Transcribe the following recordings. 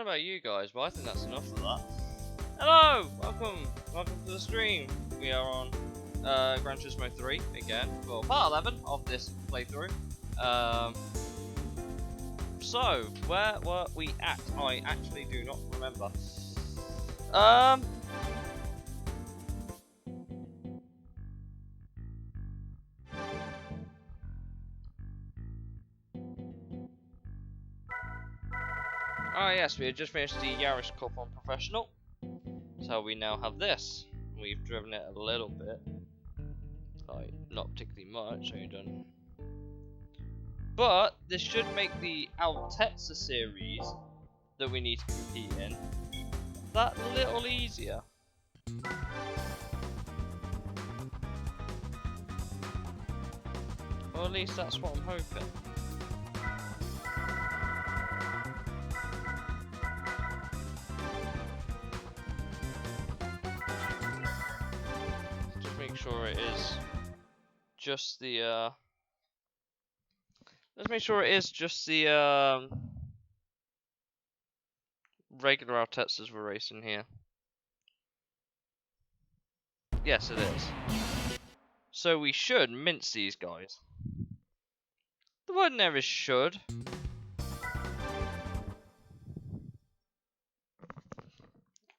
about you guys, but I think that's enough of that. Hello! Welcome to the stream. We are on Gran Turismo 3 again, for part 11 of this playthrough. So, where were we at? I actually do not remember. Ah yes, we had just finished the Yaris Cup on Professional, so we now have this. We've driven it a little bit, like not particularly much, only done. But this should make the Altezza series that we need to compete in that little easier. Or at least that's what I'm hoping. Make sure it is just the let's make sure it is just the regular Altezzas we're racing here. Yes, it is. So we should mince these guys. The word in there is should.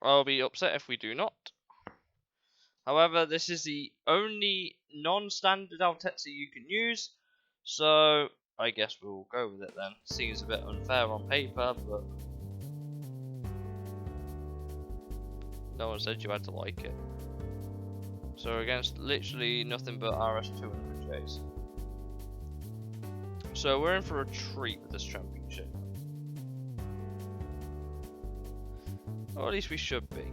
I'll be upset if we do not. However, this is the only non-standard Altezza you can use, so I guess we'll go with it then. Seems a bit unfair on paper, but no one said you had to like it. So against literally nothing but RS 200Js. So we're in for a treat with this championship. Or at least we should be.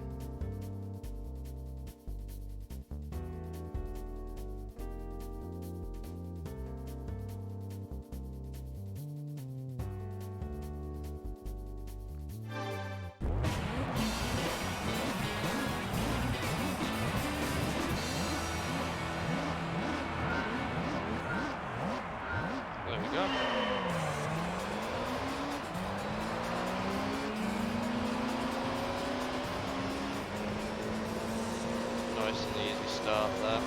Nice and easy start there.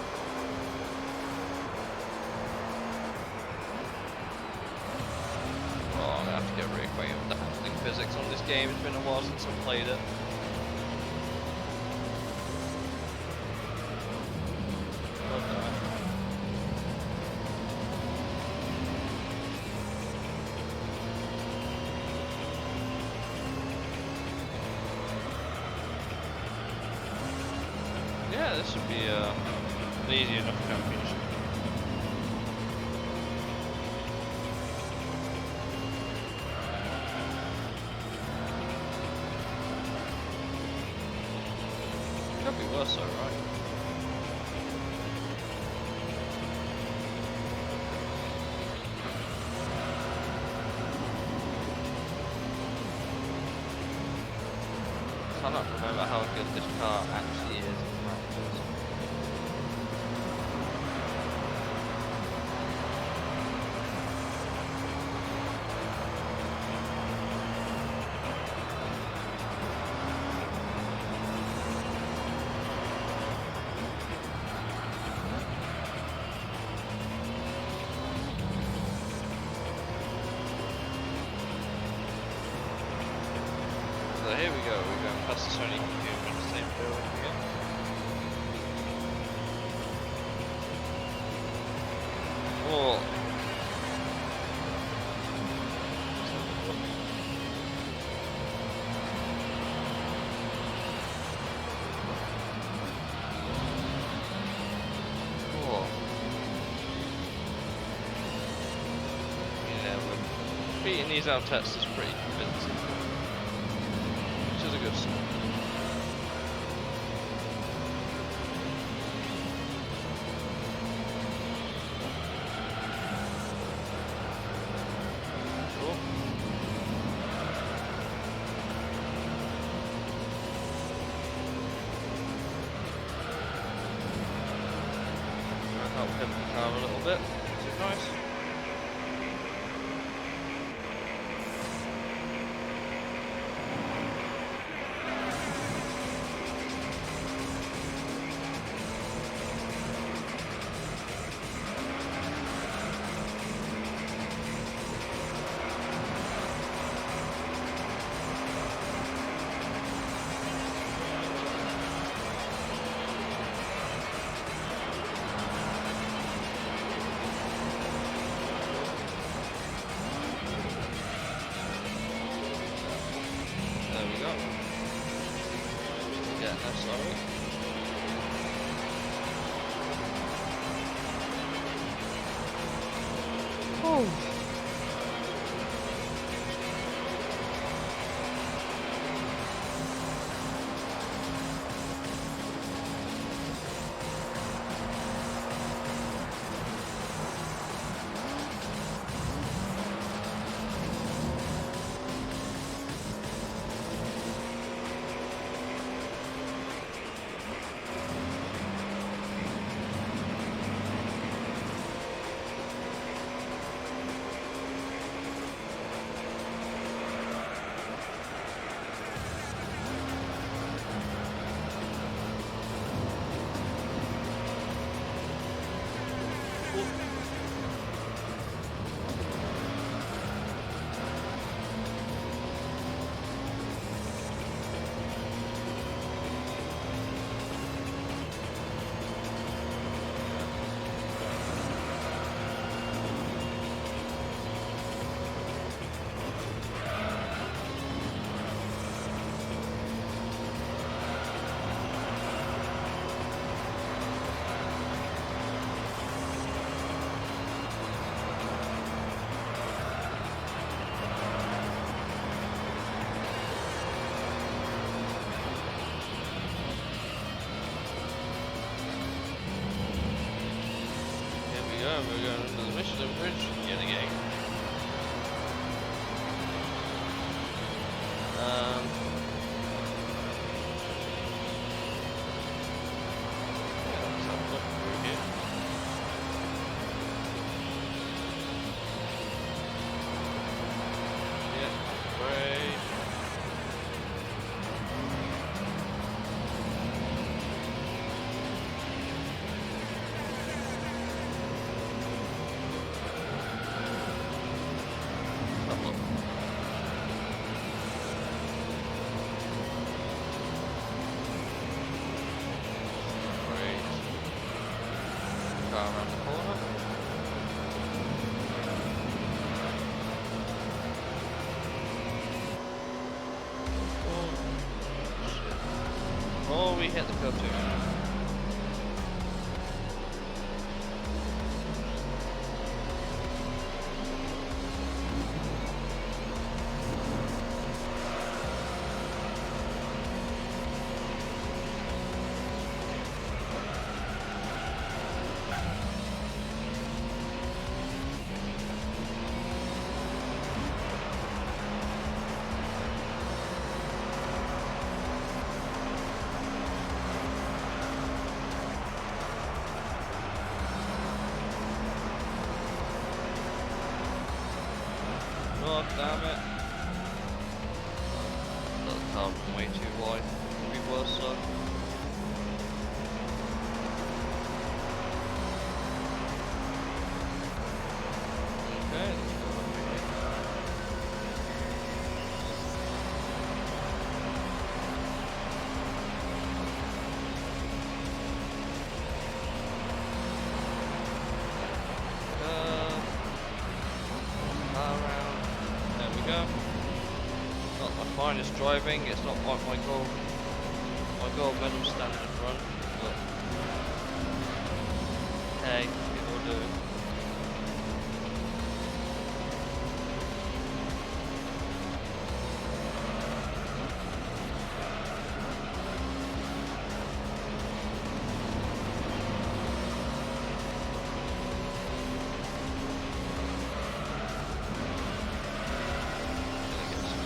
Oh, I'm gonna have to get reacquainted with the handling physics on this game. It's been a while since I've played it. Yeah, this should be an easy enough championship. Could be worse though, right? I don't remember how good this car actually is. So here we go, we're going past the Sony computer in the same building again. Oh. Oh. Yeah, we're beating these Altezzas pretty convincing. Which is a good start. Cool. I'll help pimp the car a little bit, which is nice. getting there, sorry. Oh. We're going into the Michelin Bridge yet again. Yeah, let's have a look through here. Yeah, great. Around the corner. Oh, we hit the curb too. Oh, damn it. That car was way too wide. Could be worse though. Okay, let's go over here. Not my finest driving, it's not like my gold medal standard run, but hey, it will do.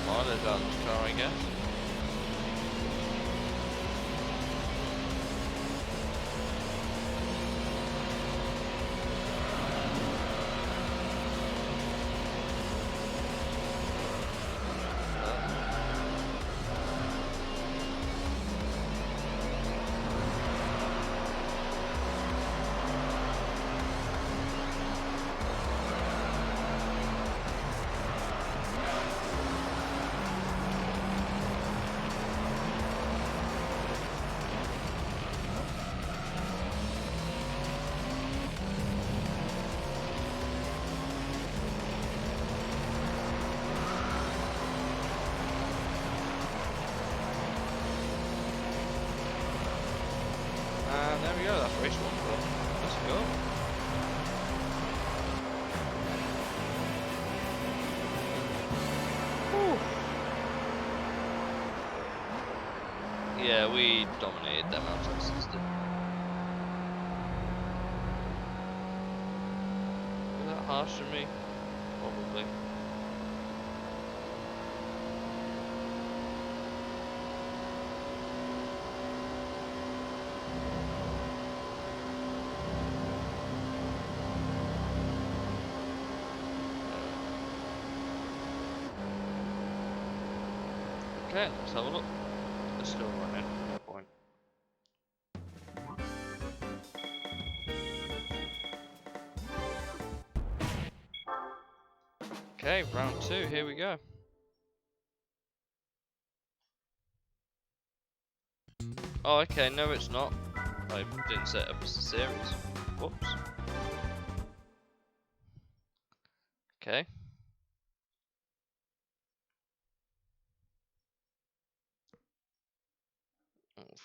Mileage out of this car, I guess. we go, that's race 1 done. Let's go. Whew. Yeah, we dominated them Altexas, didn't we? Is that harsh to me? Probably. Okay, let's have a look. It's still running, no point. Okay, round 2, here we go. Oh, okay, no it's not. I didn't set up a series. Whoops. Okay.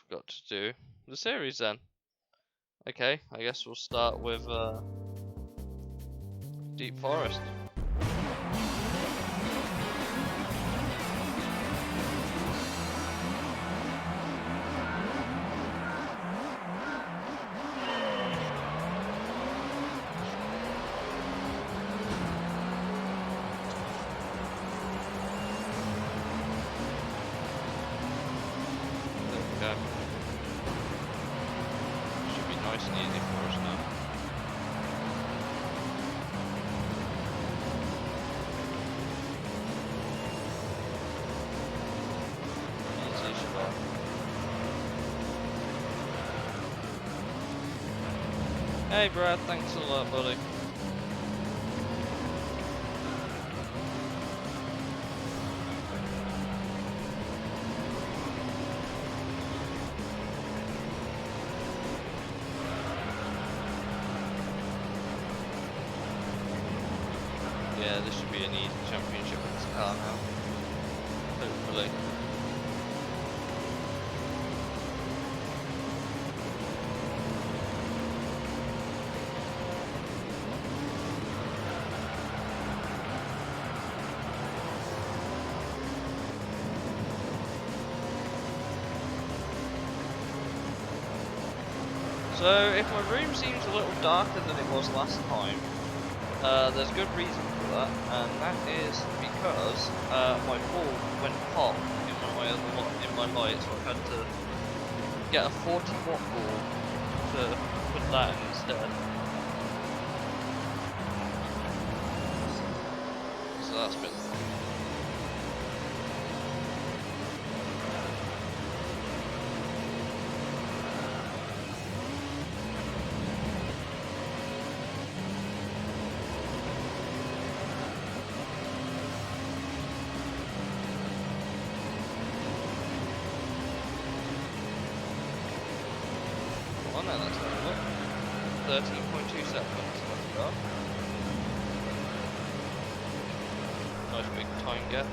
Forgot to do the series then. Okay, I guess we'll start with Deep Forest. Should be nice and easy for us now. Easy spot. Hey Brad, thanks a lot, buddy. Yeah, this should be an easy championship with this car now. Hopefully. So, if my room seems a little darker than it was last time, there's good reason for that, and that is because my bulb went hot in my light, so I had to get a 40-watt bulb to put that in instead. So that's been fun. Oh no, that's not look. 13.2 seconds, let's go. Nice big time gap.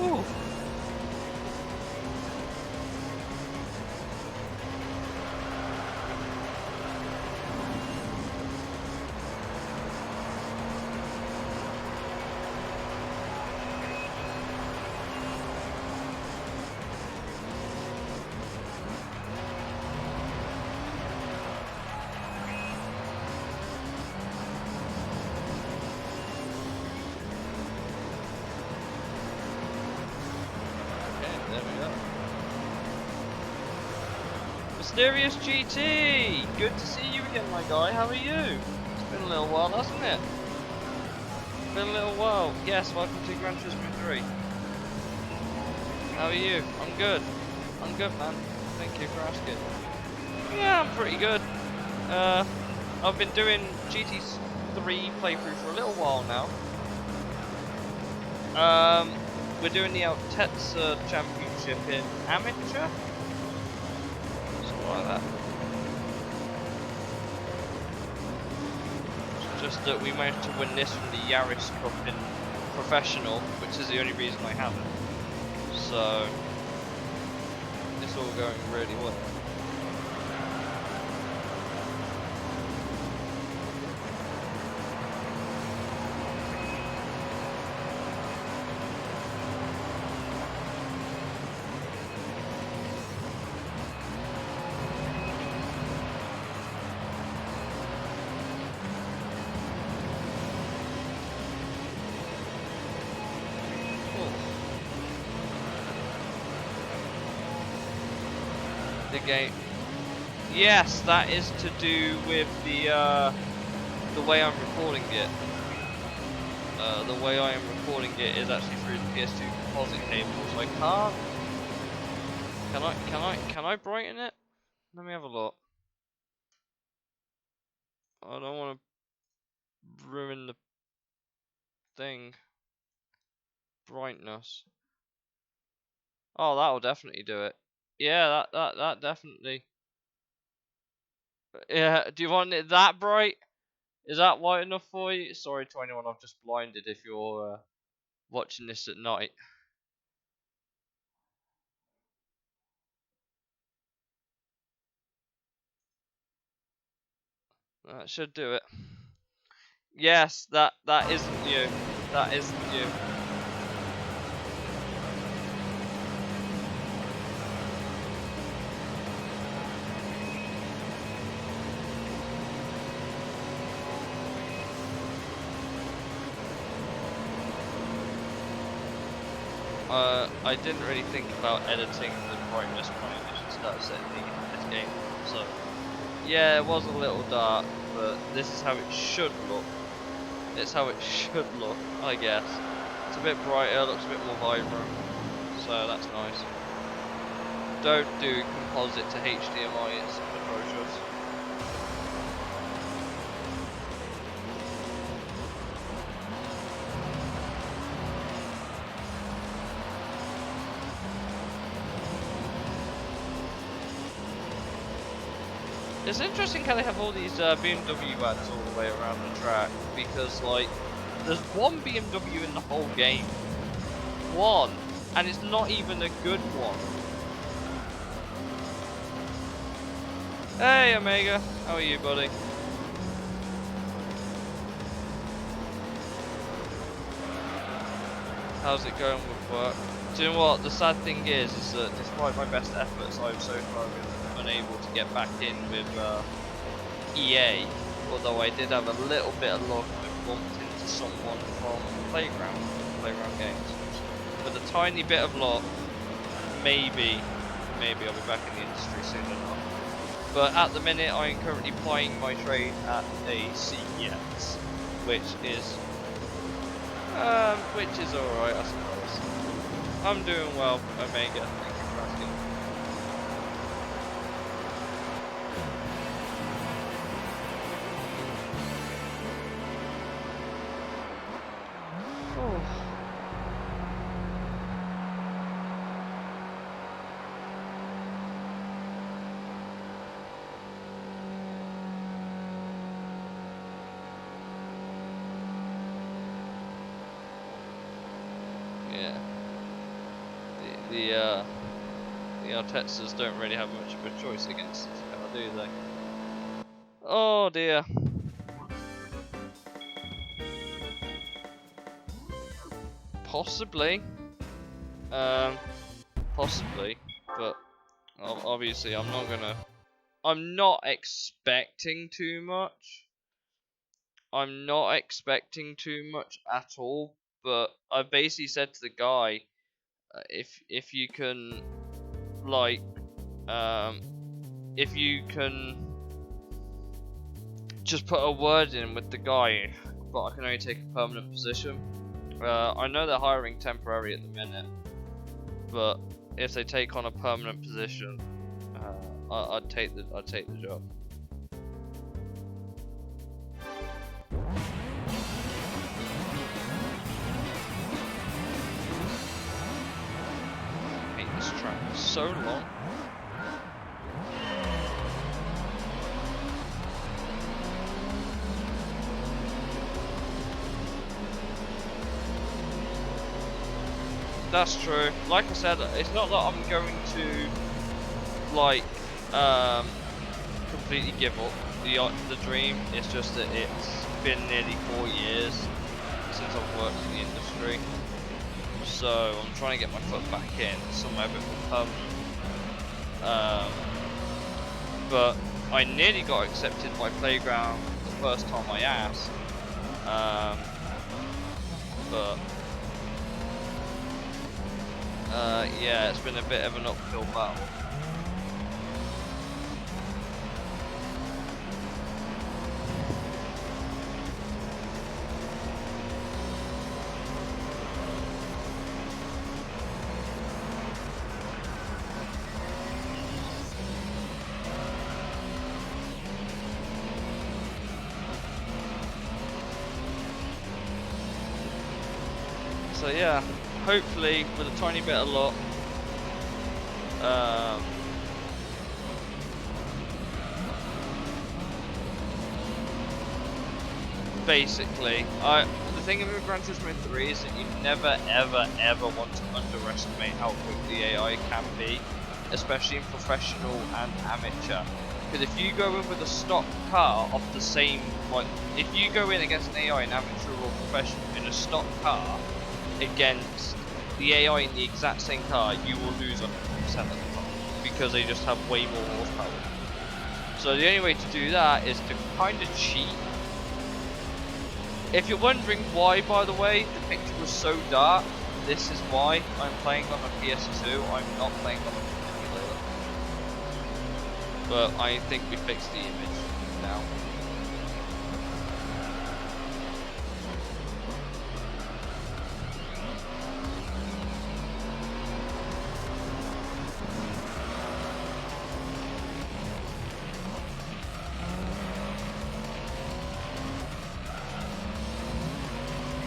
Ooh. There we go. Mysterious GT! Good to see you again, my guy. How are you? It's been a little while, hasn't it? Been a little while. Yes, welcome to Gran Turismo 3. How are you? I'm good. I'm good, man. Thank you for asking. Yeah, I'm pretty good. I've been doing GT3 playthrough for a little while now. We're doing the Altezza Championship in amateur, something like that. Just that we managed to win this from the Yaris Cup in professional, which is the only reason I have it. So it's all going really well. The game. Yes, that is to do with the way I'm recording it. The way I am recording it is actually through the PS2 composite cable, so I can't. Can I brighten it? Let me have a look. I don't want to ruin the thing. Brightness. Oh, that'll definitely do it. Yeah, that definitely. Yeah, do you want it that bright? Is that white enough for you? Sorry to anyone I've just blinded if you're watching this at night. That should do it. Yes, that isn't you. That isn't you. I didn't really think about editing the brightness conditions that I set in this game, so yeah, it was a little dark, but this is how it should look. It's how it should look, I guess. It's a bit brighter, looks a bit more vibrant, so that's nice. Don't do composite to HDMI, it's atrocious. It's interesting how they have all these BMW ads all the way around the track, because like, there's one BMW in the whole game. One, and it's not even a good one. Hey Omega, how are you, buddy? How's it going with work? Do you know what, the sad thing is that despite my best efforts, I've so far been unable to get back in with EA, although I did have a little bit of luck with bumped into someone from Playground Games. With a tiny bit of luck, maybe I'll be back in the industry soon enough. But at the minute I am currently plying my trade at a CEX, which is alright, I suppose. I'm doing well, Omega, thank you for asking. Yeah. The Altezzas don't really have much of a choice against this car, do they? Oh dear. Possibly. Possibly, but obviously I'm not expecting too much. I'm not expecting too much at all, but I basically said to the guy, if you can, like, if you can just put a word in with the guy, but I can only take a permanent position. I know they're hiring temporary at the minute, but if they take on a permanent position, I'd take the job. I hate this track. It's so long. That's true. Like I said, it's not that I'm going to like completely give up the dream. It's just that it's been nearly 4 years since I've worked in the industry, so I'm trying to get my foot back in somewhere a bit more permanent. But I nearly got accepted by Playground the first time I asked, but yeah, it's been a bit of an uphill battle. So yeah, hopefully with a tiny bit of luck, basically, the thing with Gran Turismo 3 is that you never ever want to underestimate how quick the AI can be, especially in professional and amateur. Because if you go in with a stock car of the same, like, if you go in against an AI in amateur or professional in a stock car against the AI in the exact same car, you will lose 100% of the time because they just have way more horsepower. So the only way to do that is to kind of cheat. If you're wondering why, by the way, the picture was so dark, this is why. I'm playing on a PS2, I'm not playing on a emulator. But I think we fixed the image now.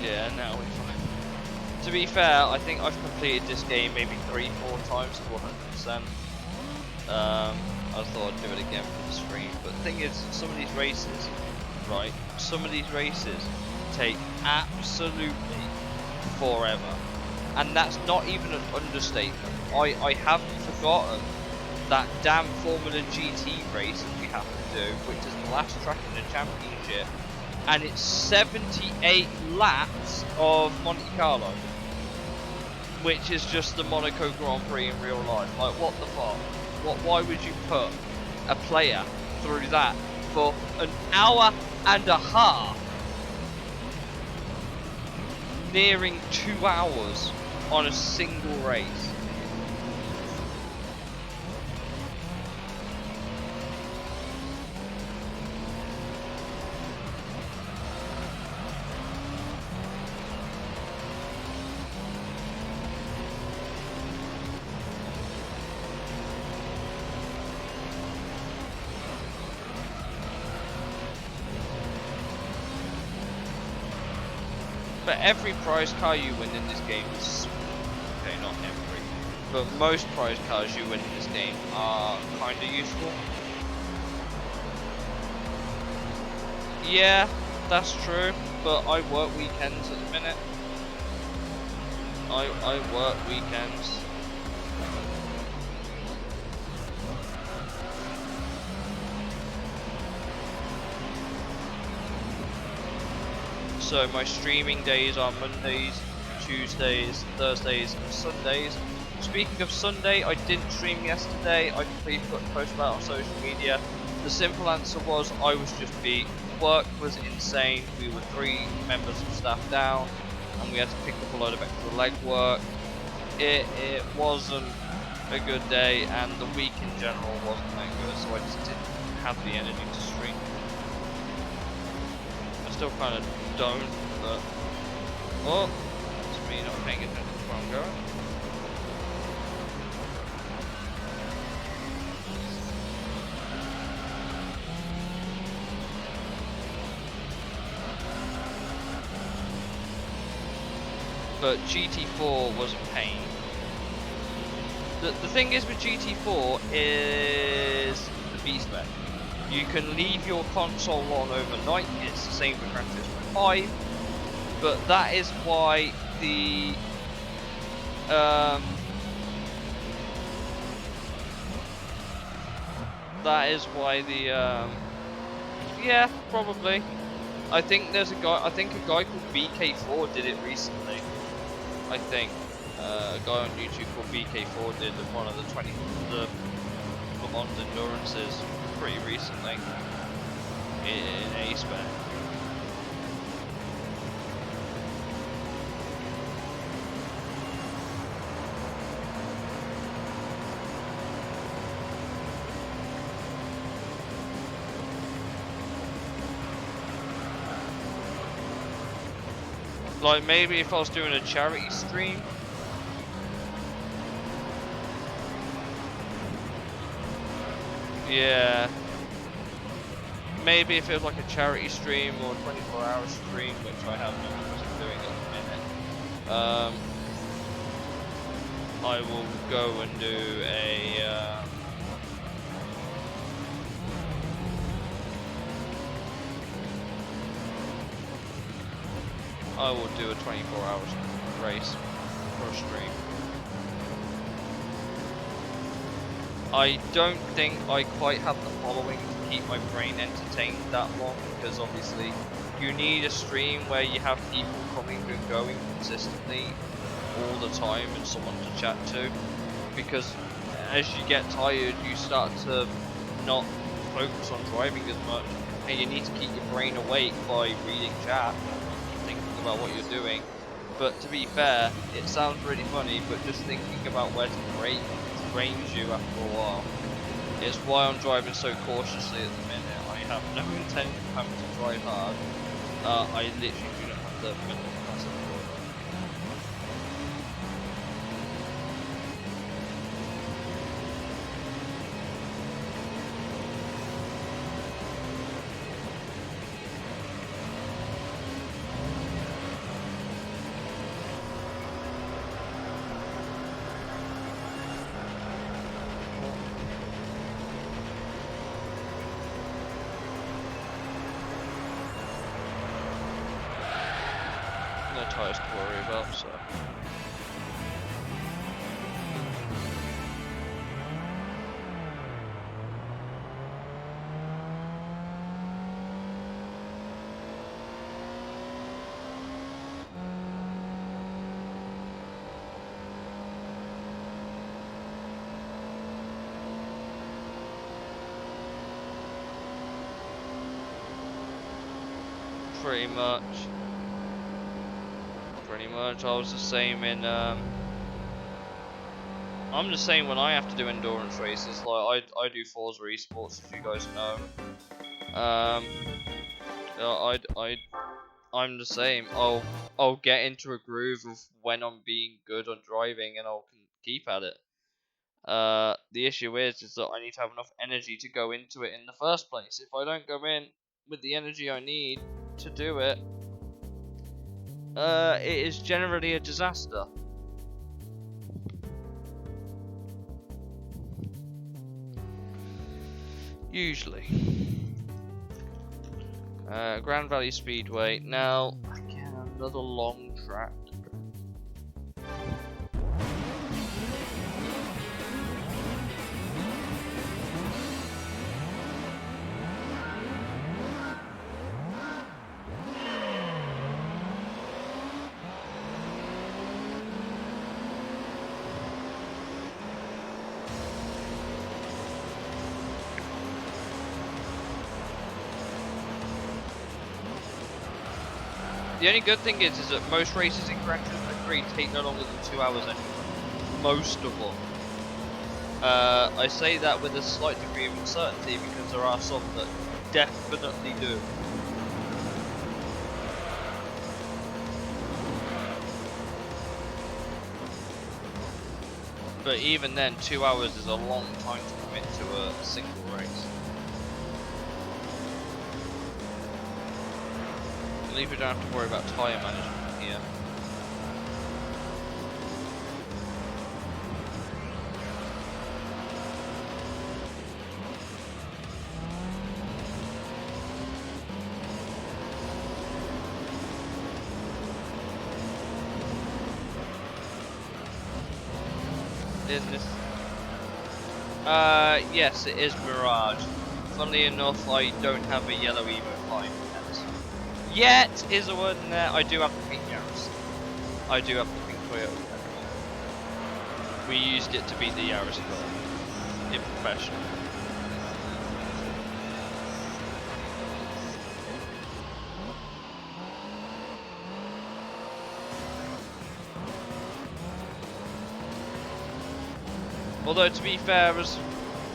Yeah, now we're fine. To be fair, I think I've completed this game maybe 3-4 times to 100%. I thought I'd do it again for the stream, but the thing is, some of these races, right, some of these races take absolutely forever, and that's not even an understatement. I haven't forgotten that damn Formula GT race that we have to do, which is the last track in the championship, and it's 78 laps of Monte Carlo, which is just the Monaco Grand Prix in real life. Like, what the fuck? Why would you put a player through that for an hour and a half, nearing 2 hours on a single race? But every prize car you win in this game is, okay, not every, but most prize cars you win in this game are kinda useful. Yeah, that's true, but I work weekends at the minute. I work weekends. So my streaming days are Mondays, Tuesdays, Thursdays and Sundays. Speaking of Sunday, I didn't stream yesterday. I completely forgot to post about it on social media. The simple answer was I was just beat. Work was insane. We were 3 members of staff down and we had to pick up a load of extra legwork. It wasn't a good day, and the week in general wasn't that good, so I just didn't have the energy to stream. I still kind of don't, but oh, it's me not paying attention to where I'm going. But GT4 was a pain. The thing is with GT4 is the beast mode. You can leave your console on overnight. It's the same with Gran Turismo 5, but that is why the That is why the yeah, probably. I think there's a guy. I think a guy called BK4 did it recently. I think a guy on YouTube called BK4 did one of the Le Mans endurances pretty recently in A-Spec. Like maybe if I was doing a charity stream. Yeah. Maybe if it was like a charity stream or a 24-hour stream, which I have no interest in doing at the minute. I will go and do a I will do a 24-hour race for a stream. I don't think I quite have the following to keep my brain entertained that long, because obviously you need a stream where you have people coming and going consistently all the time and someone to chat to, because as you get tired you start to not focus on driving as much, and you need to keep your brain awake by reading chat, thinking about what you're doing. But to be fair, it sounds really funny, but just thinking about where to brake drains you after a while. It's why I'm driving so cautiously at the minute. I have no intention of having to drive hard. I literally do not have the mental capacity for it. Tyres to worry about, so. Pretty much. I was the same in I'm the same when I have to do endurance races. Like I do Forza Esports, as you guys know. I'm the same. I'll get into a groove of when I'm being good on driving, and I'll keep at it. The issue is that I need to have enough energy to go into it in the first place. If I don't go in with the energy I need to do it, it is generally a disaster. Usually. Grand Valley Speedway. Now, again, another long track. The only good thing is that most races in Gran Turismo 3 take no longer than 2 hours anyway. Most of them. I say that with a slight degree of uncertainty because there are some that definitely do. But even then, 2 hours is a long time to commit to a single race. At least we don't have to worry about tyre management here. in this. Yes, it is Mirage. Funnily enough, I don't have a yellow Evo 5 yet. Yet is a word in there. I do have the pink Yaris. I do have the pink Toyota. We used it to beat the Yaris car in professional. Although to be fair, as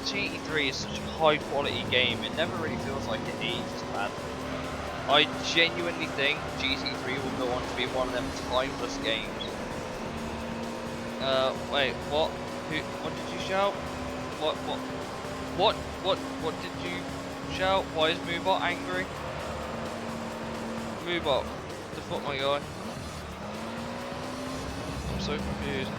GT3 is such a high quality game, it never really feels like it ages bad. I genuinely think GT3 will go on to be one of them timeless games. Wait, what? What did you shout? What did you shout? Why is Moobot angry? Moobot, the fuck, my guy? I'm so confused.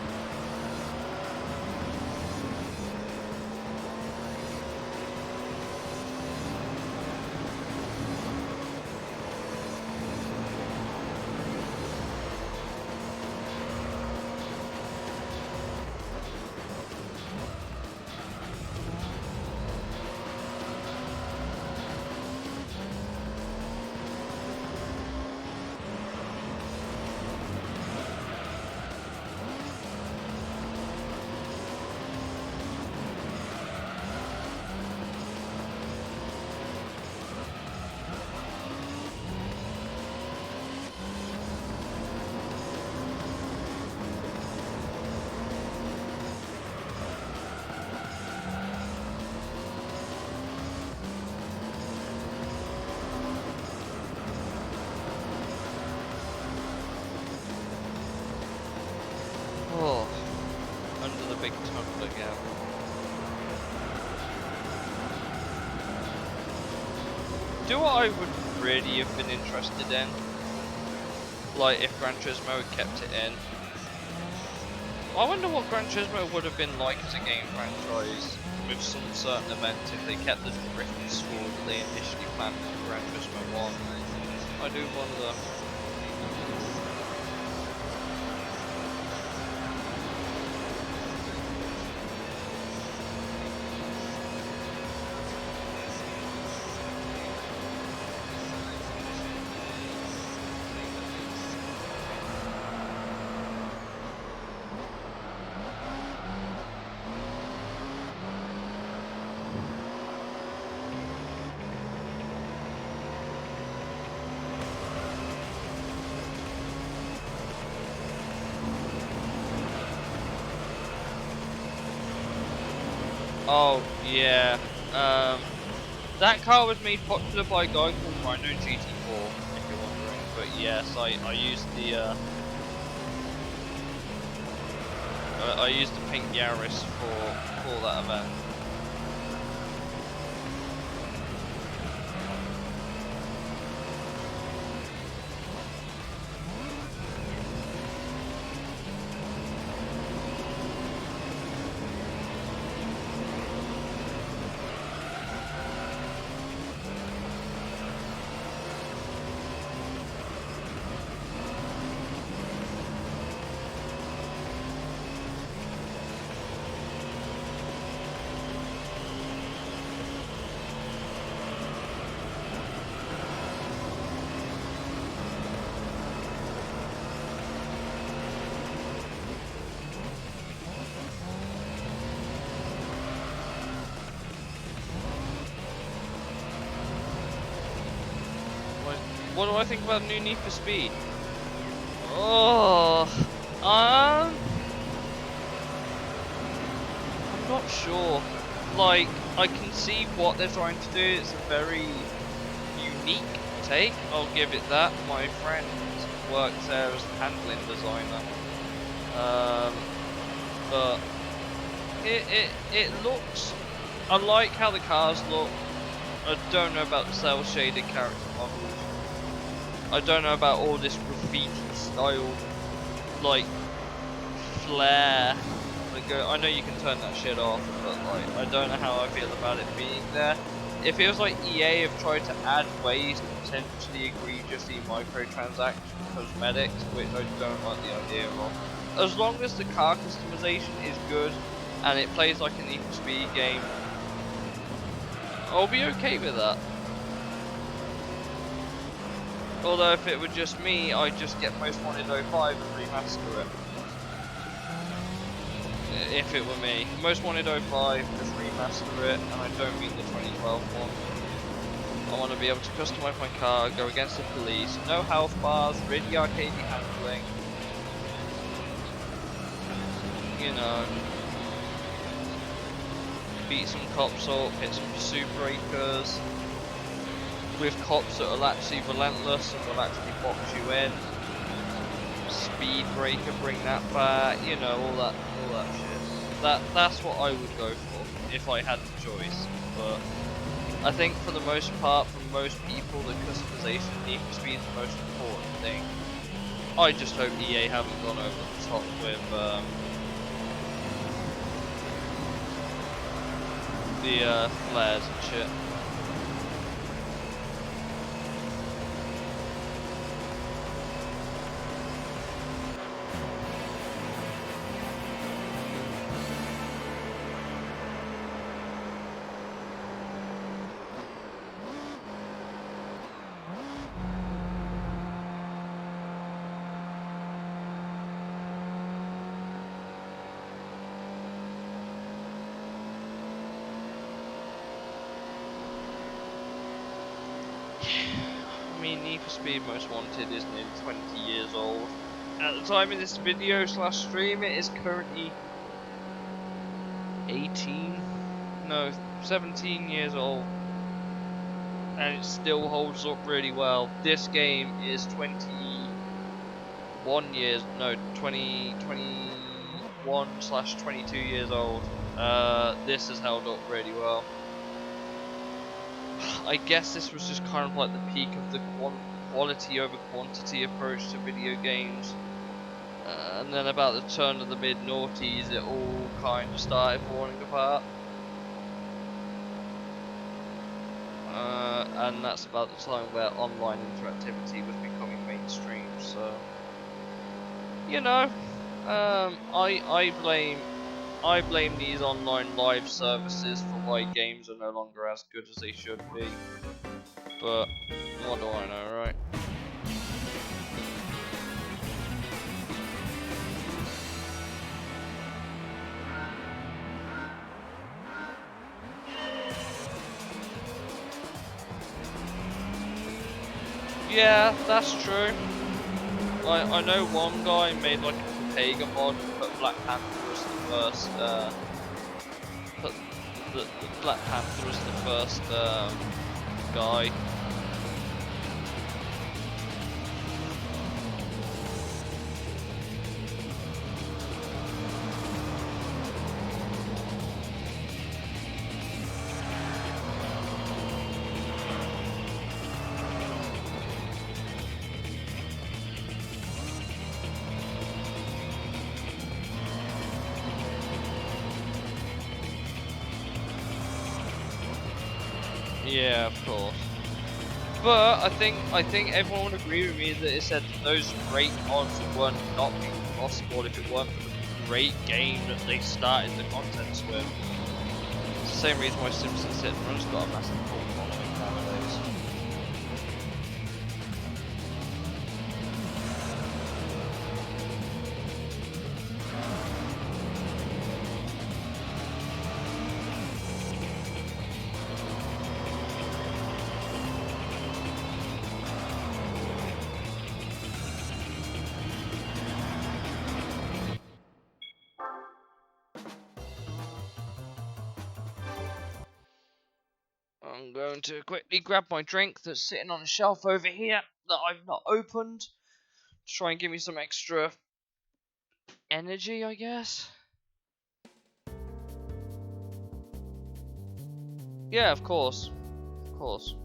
Oh, under the big tunnel again. Do what I would really have been interested in, like if Gran Turismo had kept it in. I wonder what Gran Turismo would have been like as a game franchise with some certain events if they kept the drift score that they initially planned for Gran Turismo 1. I do wonder. Oh yeah, that car was made popular by a guy called Rhino GT4, if you're wondering. But yes, I used the I used the pink Yaris for that event. What do I think about new Need for Speed? Oh, I'm not sure. Like, I can see what they're trying to do. It's a very unique take. I'll give it that. My friend works there as a handling designer. But it looks. I like how the cars look. I don't know about the cell shaded character models. I don't know about all this graffiti style, like, flair. Like, I know you can turn that shit off, but like, I don't know how I feel about it being there. it feels like EA have tried to add ways to potentially egregiously microtransact cosmetics, which I don't like the idea of. As long as the car customization is good and it plays like an Need for Speed game, I'll be okay with that. Although if it were just me, I'd just get Most Wanted 05 and remaster it. If it were me. Most Wanted 05, just remaster it, and I don't mean the 2012 one. I want to be able to customize my car, go against the police, no health bars, really arcadey handling. You know. Beat some cops up, hit some pursuit breakers. With cops that are actually relentless and will actually box you in. Speed breaker, bring that back, you know, all that shit. That's what I would go for if I had the choice. But I think for the most part, for most people, the customization Need for Speed is the most important thing. I just hope EA haven't gone over the top with the flares and shit. I mean, Need for Speed Most Wanted is nearly 20 years old. At the time of this video / stream, it is currently 17 years old. And it still holds up really well. This game is 21 years, no, 21 / 22 years old. This has held up really well. I guess this was just kind of like the peak of the quality over quantity approach to video games. And then about the turn of the mid-noughties, it all kind of started falling apart. And that's about the time where online interactivity was becoming mainstream, so... You know, I blame these online live services for why games are no longer as good as they should be. But what do I know, right? Yeah, that's true. I know one guy made like a Pega mod and put Black Panther as the first put the Black Panther as the first guy. Yeah, of course. But I think everyone would agree with me that it said that those great mods would not be possible if it weren't for the great game that they started the contents with. It's the same reason why Simpsons Hit and Run's got a massive cult following nowadays. I'm going to quickly grab my drink that's sitting on a shelf over here that I've not opened to try and give me some extra energy, I guess. Yeah, of course. Of course.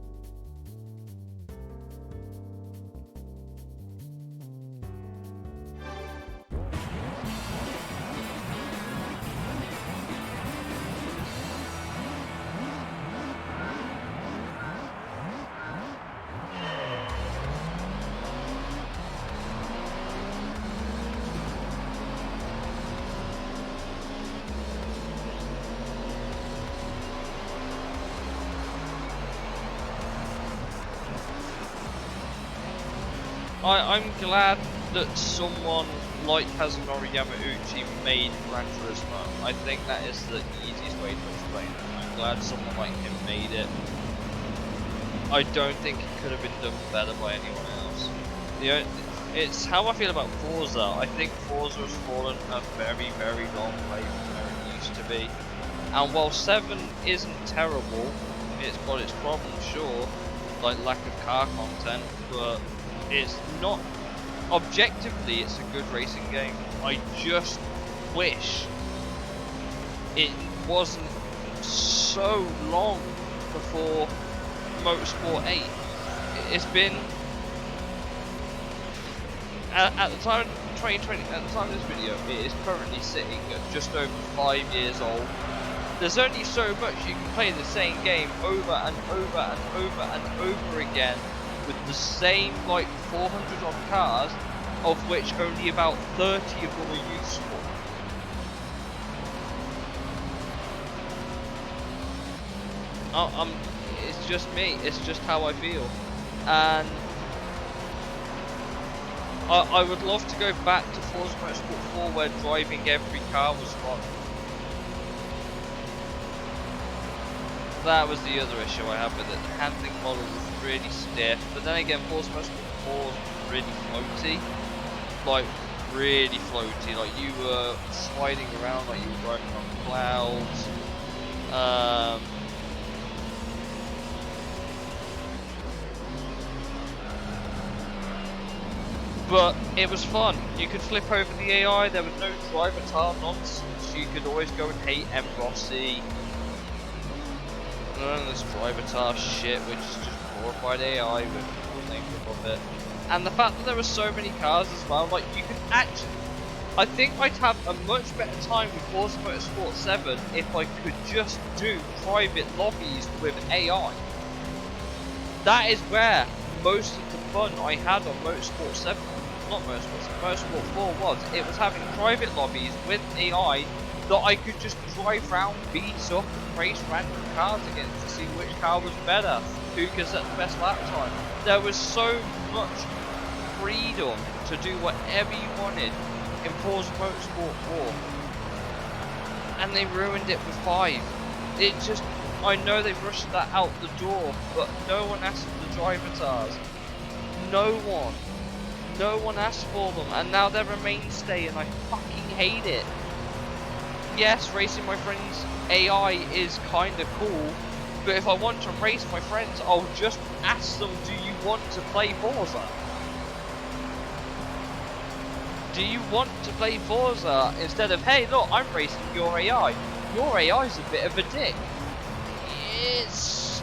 I'm glad that someone like Kazunori Yamauchi made Gran Turismo. I think that is the easiest way to explain it. I'm glad someone like him made it. I don't think it could have been done better by anyone else. It's how I feel about Forza. I think Forza has fallen a very, very long way from where it used to be. And while 7 isn't terrible, it's got its problems, sure, like lack of car content, but it's not, objectively it's a good racing game. I just wish it wasn't so long before Motorsport 8. It's been, at the time of 2020, at the time of this video, it is currently sitting at just over 5 years old. There's only so much you can play the same game over and over and over and over again with the same like 400 odd cars, of which only about 30 of them are useful. It's just me, it's just how I feel. And I would love to go back to Forza Motorsport 4 where driving every car was fun. That was the other issue I had with it. The handling model was really stiff, but then again, Forza Motorsport 4 was really floaty. Like, really floaty. Like, you were sliding around like you were driving on clouds. But it was fun. You could flip over the AI, there was no driver tar nonsense. You could always go and hate M. Rossi. None of this driver tar shit, which is just glorified AI with cool names above it. And the fact that there were so many cars as well, like you could actually, I think I'd have a much better time with Forza Motorsport 7 if I could just do private lobbies with AI. That is where most of the fun I had on Motorsport 7, not Motorsport 7, Motorsport 4 was. It was having private lobbies with AI that I could just drive around, beat up and race random cars against to see which car was better, who could set the best lap time. There was so much freedom to do whatever you wanted in Forza Motorsport 4. And they ruined it with 5. It just, I know they've rushed that out the door, but no one asked for the driver tars. No one. No one asked for them, and now they're a mainstay, and I fucking hate it. Yes, racing my friends AI is kinda cool, but if I want to race my friends, I'll just ask them, do you want to play Forza? Do you want to play Forza? Instead of, hey look, I'm racing your AI. Your AI's a bit of a dick. It's...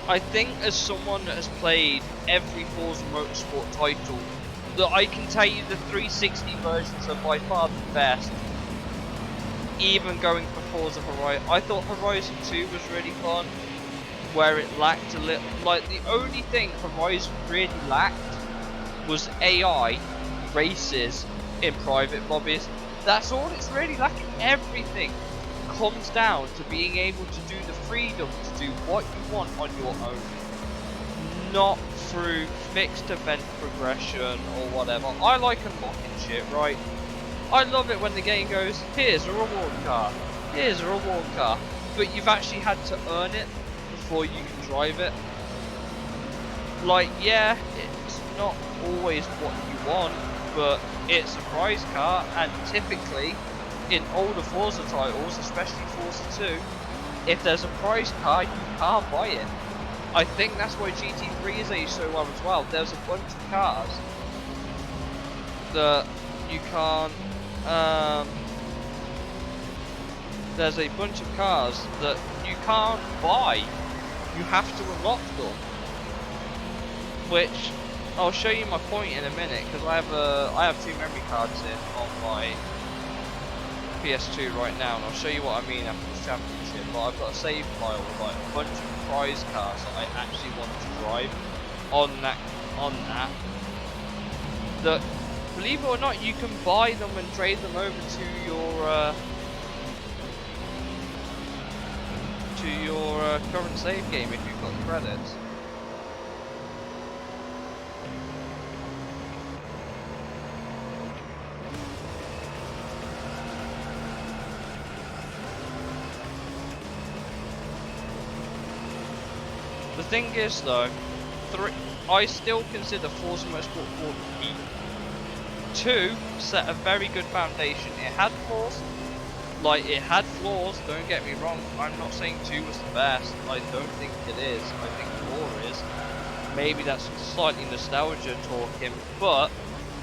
I think as someone that has played every Forza Motorsport title, that I can tell you the 360 versions are by far the best. Even going for Forza Horizon, I thought Horizon 2 was really fun, where it lacked a little, like the only thing Horizon really lacked was AI races in private lobbies. That's all it's really lacking. Everything comes down to being able to do the freedom to do what you want on your own, not through fixed event progression or whatever. I like unlocking shit, right? I love it when the game goes, here's a reward car, here's a reward car, but you've actually had to earn it before you can drive it. Like, yeah, it's not always what you want, but it's a prize car, and typically in older Forza titles, especially Forza 2, if there's a prize car, you can't buy it. I think that's why GT3 is aged so well as well. There's a bunch of cars that you can't, there's a bunch of cars that you can't buy. You have to unlock them. Which, I'll show you my point in a minute, because I have 2 memory cards in on my PS2 right now, and I'll show you what I mean after this championship. But I've got a save file with like a bunch of prize cars that I actually want to drive on that. That, believe it or not, you can buy them and trade them over to your current save game if you've got the credits. thing is though, I still consider Forza Motorsport 4 peak. 2 set a very good foundation. It had flaws. Don't get me wrong. I'm not saying 2 was the best. I don't think it is. I think 4 is. Maybe that's slightly nostalgia talking, but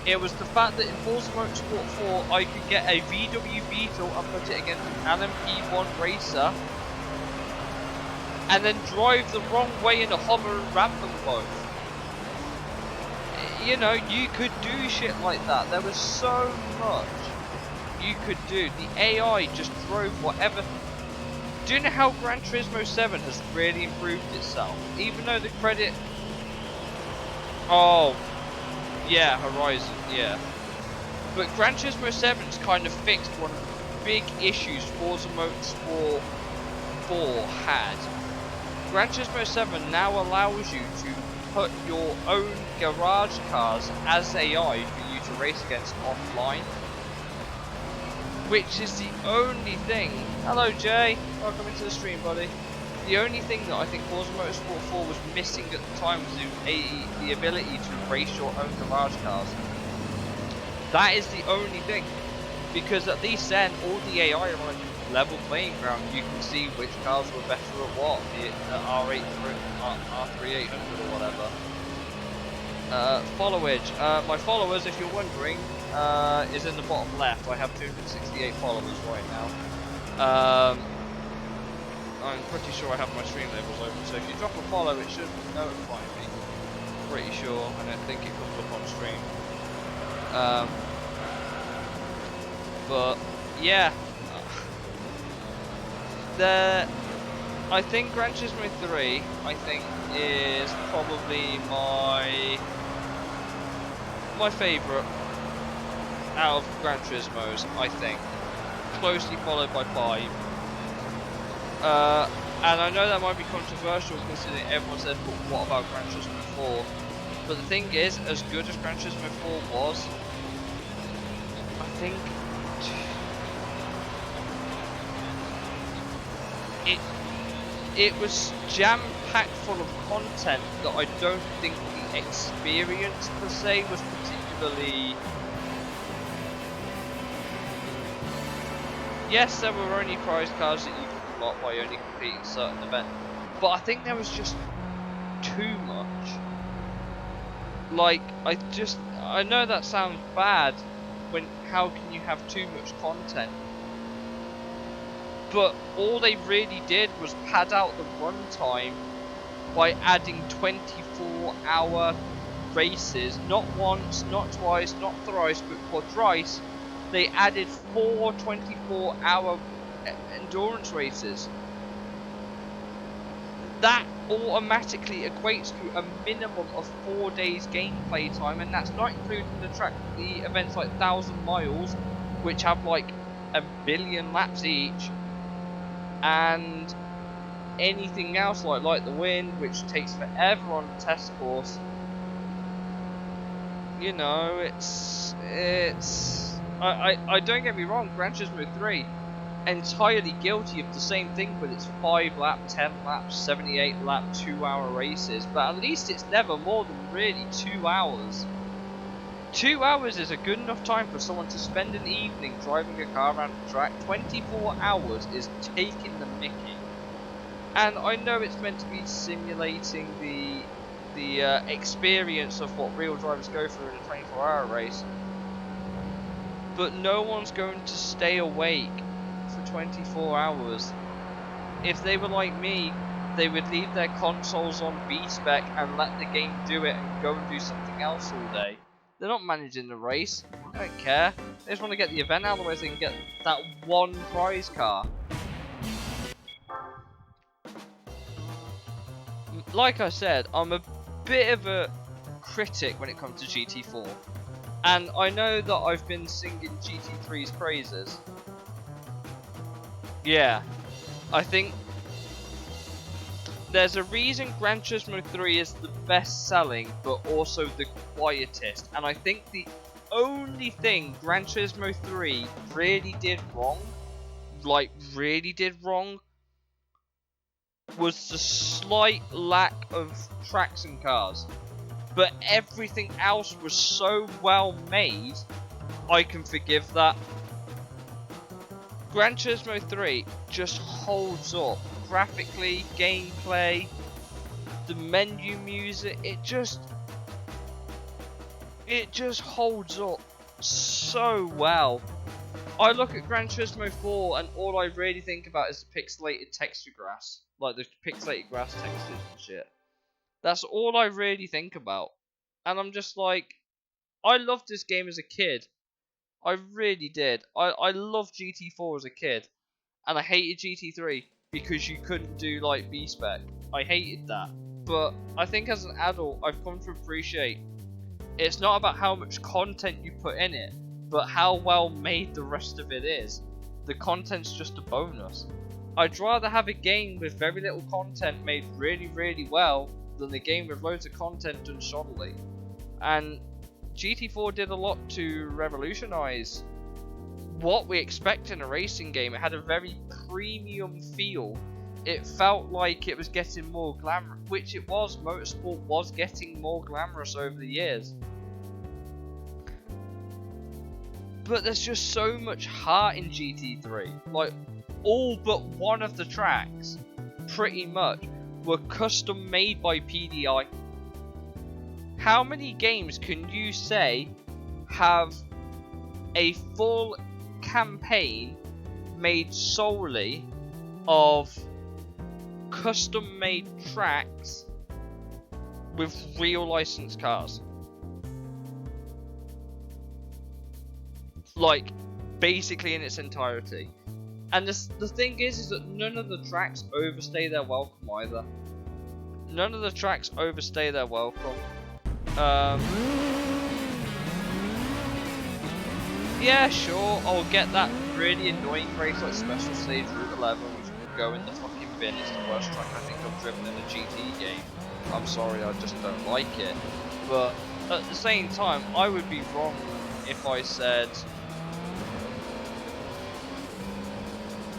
it was the fact that in Forza Motorsport 4 I could get a VW Beetle and put it against an LMP1 racer and then drive the wrong way in a hover and ram them both. You know, you could do shit like that. There was so much you could do. The AI just drove whatever. Do you know how Gran Turismo 7 has really improved itself? Even though the credit... Oh, yeah, Horizon, yeah. But Gran Turismo 7's kind of fixed one of the big issues Forza Motorsport 4 had. Gran Turismo 7 now allows you to put your own garage cars as AI for you to race against offline. Which is the only thing... Hello Jay, welcome into the stream buddy. The only thing that I think Forza Motorsport 4 was missing at the time was the ability to race your own garage cars. That is the only thing. Because at least then, all the AI are on a level playing ground. You can see which cars were better at what, be it R8, R3800 or whatever. Followage. My followers, if you're wondering, is in the bottom left. I have 268 followers right now. I'm pretty sure I have my stream labels open, so if you drop a follow, it should notify me. Pretty sure, and I think it comes up on stream. But yeah, I think Gran Turismo 3, I think, is probably my favourite out of Gran Turismos. I think, closely followed by 5. And I know that might be controversial considering everyone says, but what about Gran Turismo 4? But the thing is, as good as Gran Turismo 4 was, I think it was jam-packed full of content that I don't think the experience per se was particularly... Yes, there were only prize cards that you could unlock by only completing certain events, but I think there was just too much. Like, I know that sounds bad, how can you have too much content? But all they really did was pad out the runtime by adding 24-hour races, not once, not twice, not thrice, but quadrice. They added 4 24-hour endurance races. That automatically equates to a minimum of 4 days gameplay time, and that's not including the events like 1,000 miles, which have like 1 billion laps each, and anything else like the Wind, which takes forever on the test course. You know, I don't get me wrong, Gran Turismo 3 entirely guilty of the same thing with its 5 lap, 10 lap, 78 lap, 2-hour races, but at least it's never more than really 2 hours. 2 hours is a good enough time for someone to spend an evening driving a car around the track. 24 hours is taking the mickey. And I know it's meant to be simulating the experience of what real drivers go through in a 24-hour race, but no one's going to stay awake for 24 hours. If they were like me, they would leave their consoles on B-spec and let the game do it and go and do something else all day. They're not managing the race. They don't care. They just want to get the event out of the way so they can get that one prize car. Like I said, I'm a bit of a critic when it comes to GT4. And I know that I've been singing GT3's praises. Yeah, I think there's a reason Gran Turismo 3 is the best selling, but also the quietest. And I think the only thing Gran Turismo 3 really did wrong, was the slight lack of tracks and cars. But everything else was so well made, I can forgive that. Gran Turismo 3 just holds up. Graphically, gameplay, the menu music, it just holds up so well. I look at Gran Turismo 4 and all I really think about is the pixelated texture grass. Like the pixelated grass textures and shit. That's all I really think about. And I'm just like, I loved this game as a kid. I really did. I loved GT4 as a kid. And I hated GT3 because you couldn't do like V-Spec. I hated that. But I think as an adult, I've come to appreciate it's not about how much content you put in it, but how well made the rest of it is. The content's just a bonus. I'd rather have a game with very little content made really, really well than a game with loads of content done shoddily. And GT4 did a lot to revolutionize what we expect in a racing game. It had a very premium feel. It felt like it was getting more glamorous, which it was. Motorsport was getting more glamorous over the years. But there's just so much heart in GT3. Like, all but one of the tracks, pretty much, were custom made by PDI. How many games can you say have a full campaign made solely of custom made tracks with real licensed cars? Like, basically in its entirety. And the thing is that none of the tracks overstay their welcome either. None of the tracks overstay their welcome. Yeah, sure, I'll get that really annoying race like Special Stage Route 11, which would go in the fucking bin. It's the worst track I think I've driven in a GT game. I'm sorry, I just don't like it. But at the same time, I would be wrong if I said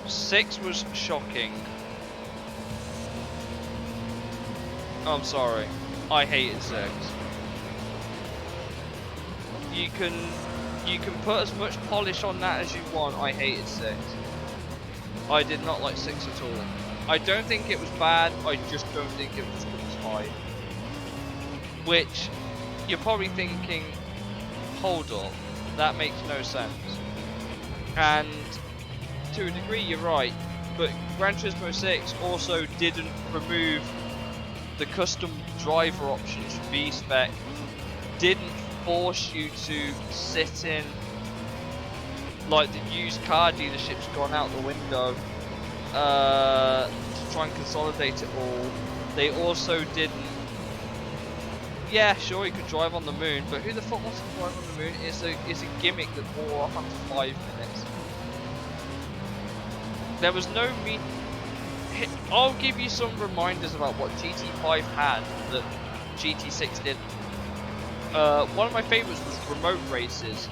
6 was shocking. I'm sorry, I hated 6. You can put as much polish on that as you want. I hated 6. I did not like 6 at all. I don't think it was bad, I just don't think it was good as 5. Which, you're probably thinking, hold up, that makes no sense. And to a degree you're right, but Gran Turismo 6 also didn't remove the custom driver options for V-Spec, didn't force you to sit in like the used car dealerships gone out the window to try and consolidate it all. They also didn't, yeah, sure, you could drive on the moon, but who the fuck wants to drive on the moon? It's a gimmick that wore off after 5 minutes. There was no I'll give you some reminders about what GT5 had that GT6 didn't. One of my favourites was remote races,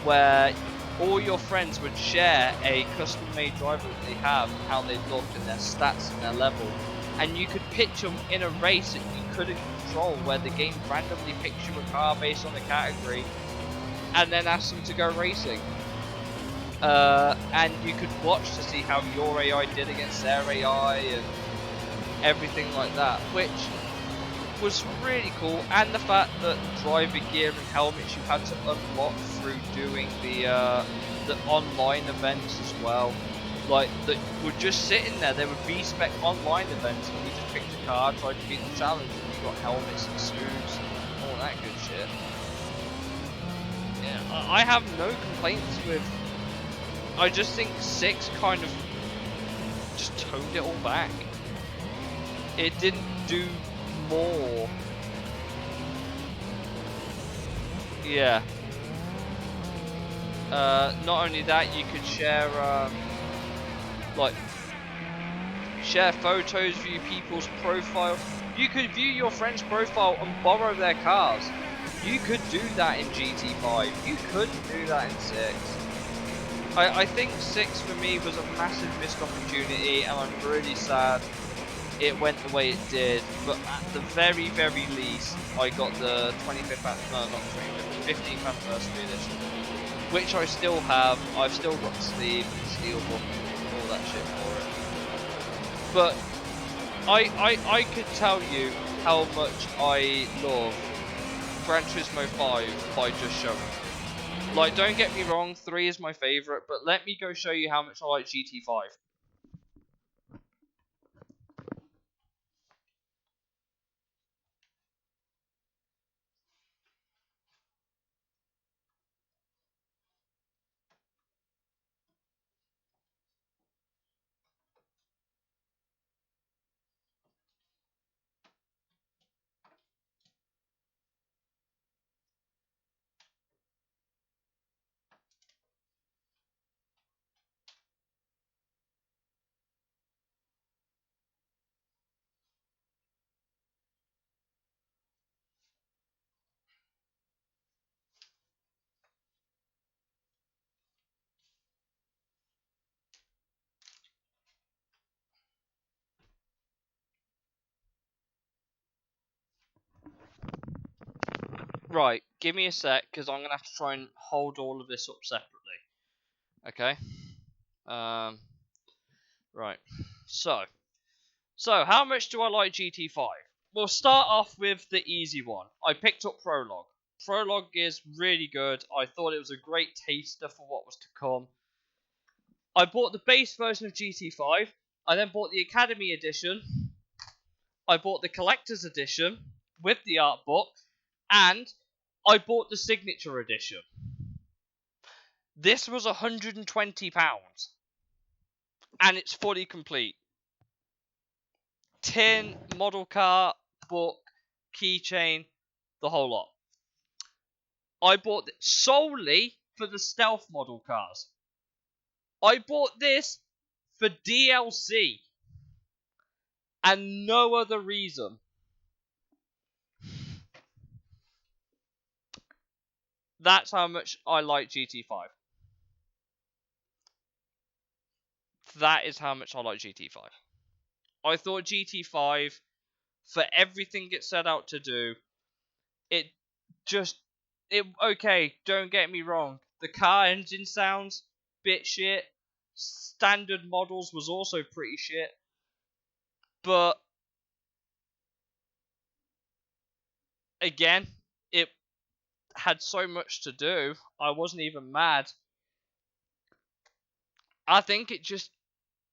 where all your friends would share a custom-made driver that they have, how they look and their stats and their level, and you could pitch them in a race that you couldn't control, where the game randomly picks you a car based on the category, and then asks them to go racing. And you could watch to see how your AI did against their AI and everything like that, which was really cool. And the fact that driver gear and helmets you had to unlock through doing the online events as well. Like, that were just sitting there. There would be spec online events and you just picked a car, tried to beat the challenge, and you got helmets and suits and all that good shit. Yeah, I have no complaints with. I just think 6 kind of just toned it all back. It didn't do more. Yeah. Not only that, you could share share photos, view people's profile. You could view your friend's profile and borrow their cars. You could do that in GT5. You couldn't do that in 6. I think 6 for me was a massive missed opportunity, and I'm really sad it went the way it did, but at the very, very least, I got the 25th, no, not 25th, 15th anniversary edition, which I still have. I've still got the sleeve and the steelbook and all that shit for it. But I could tell you how much I love Gran Turismo 5 by just showing you. Like, don't get me wrong, 3 is my favourite, but let me go show you how much I like GT5. Right, give me a sec, because I'm going to have to try and hold all of this up separately. Okay? Right. So how much do I like GT5? We'll start off with the easy one. I picked up Prologue. Prologue is really good. I thought it was a great taster for what was to come. I bought the base version of GT5. I then bought the Academy Edition. I bought the Collector's Edition with the art book. And I bought the Signature Edition. This was £120. And it's fully complete. Tin, model car, book, keychain, the whole lot. I bought it solely for the stealth model cars. I bought this for DLC and no other reason. That's how much I like GT5. That is how much I like GT5. I thought GT5, for everything it set out to do, okay, don't get me wrong, the car engine sounds bit shit. Standard models was also pretty shit. But again, it had so much to do, I wasn't even mad. I think it just,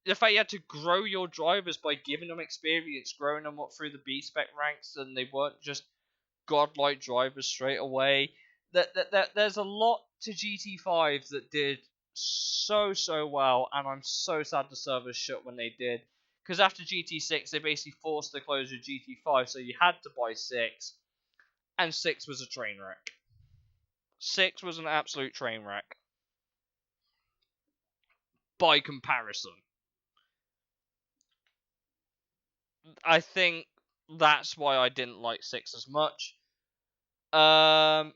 the fact you had to grow your drivers by giving them experience, growing them up through the B-spec ranks, and they weren't just godlike drivers straight away. There's a lot to GT5 that did so well, and I'm so sad the servers shut when they did. Because after GT6, they basically forced the closure of GT5, so you had to buy 6, and 6 was a train wreck. 6 was an absolute train wreck. By comparison. I think that's why I didn't like 6 as much. I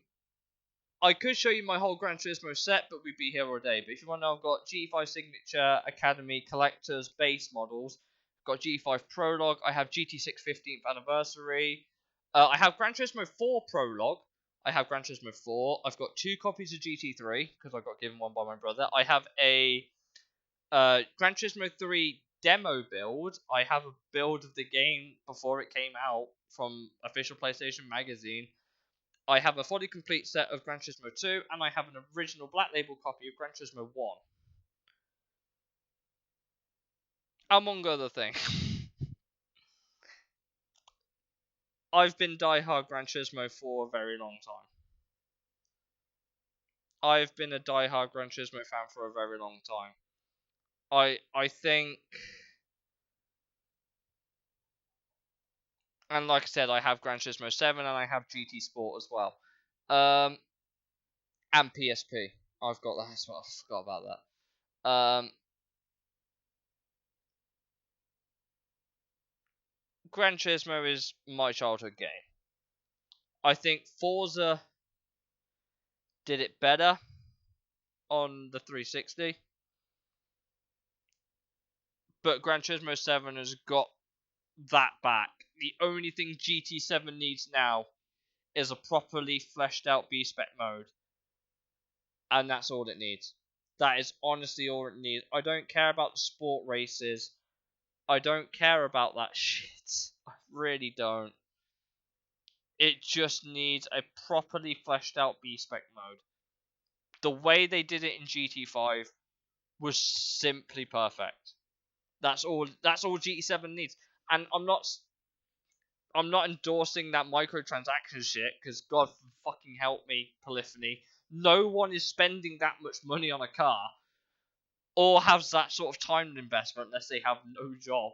could show you my whole Gran Turismo set, but we'd be here all day. But if you want to know, I've got GT5 Signature, Academy, Collectors, base models. I've got GT5 Prologue. I have GT6 15th Anniversary. I have Gran Turismo 4 Prologue. I have Gran Turismo 4. I've got 2 copies of GT3, because I got given one by my brother. I have a Gran Turismo 3 demo build. I have a build of the game before it came out from official PlayStation Magazine. I have a fully complete set of Gran Turismo 2, and I have an original Black Label copy of Gran Turismo 1. Among other things. I've been diehard Gran Turismo for a very long time. I've been a diehard Gran Turismo fan for a very long time. I think, and like I said, I have Gran Turismo 7 and I have GT Sport as well. And PSP. I've got that as well. I forgot about that. Gran Turismo is my childhood game. I think Forza did it better on the 360. But Gran Turismo 7 has got that back. The only thing GT7 needs now is a properly fleshed out B-spec mode. And that's all it needs. That is honestly all it needs. I don't care about the sport races. I don't care about that shit. I really don't. It just needs a properly fleshed out B-spec mode. The way they did it in GT5 was simply perfect. That's all GT7 needs. And I'm not endorsing that microtransaction shit, because God fucking help me, Polyphony. No one is spending that much money on a car or has that sort of time investment unless they have no job.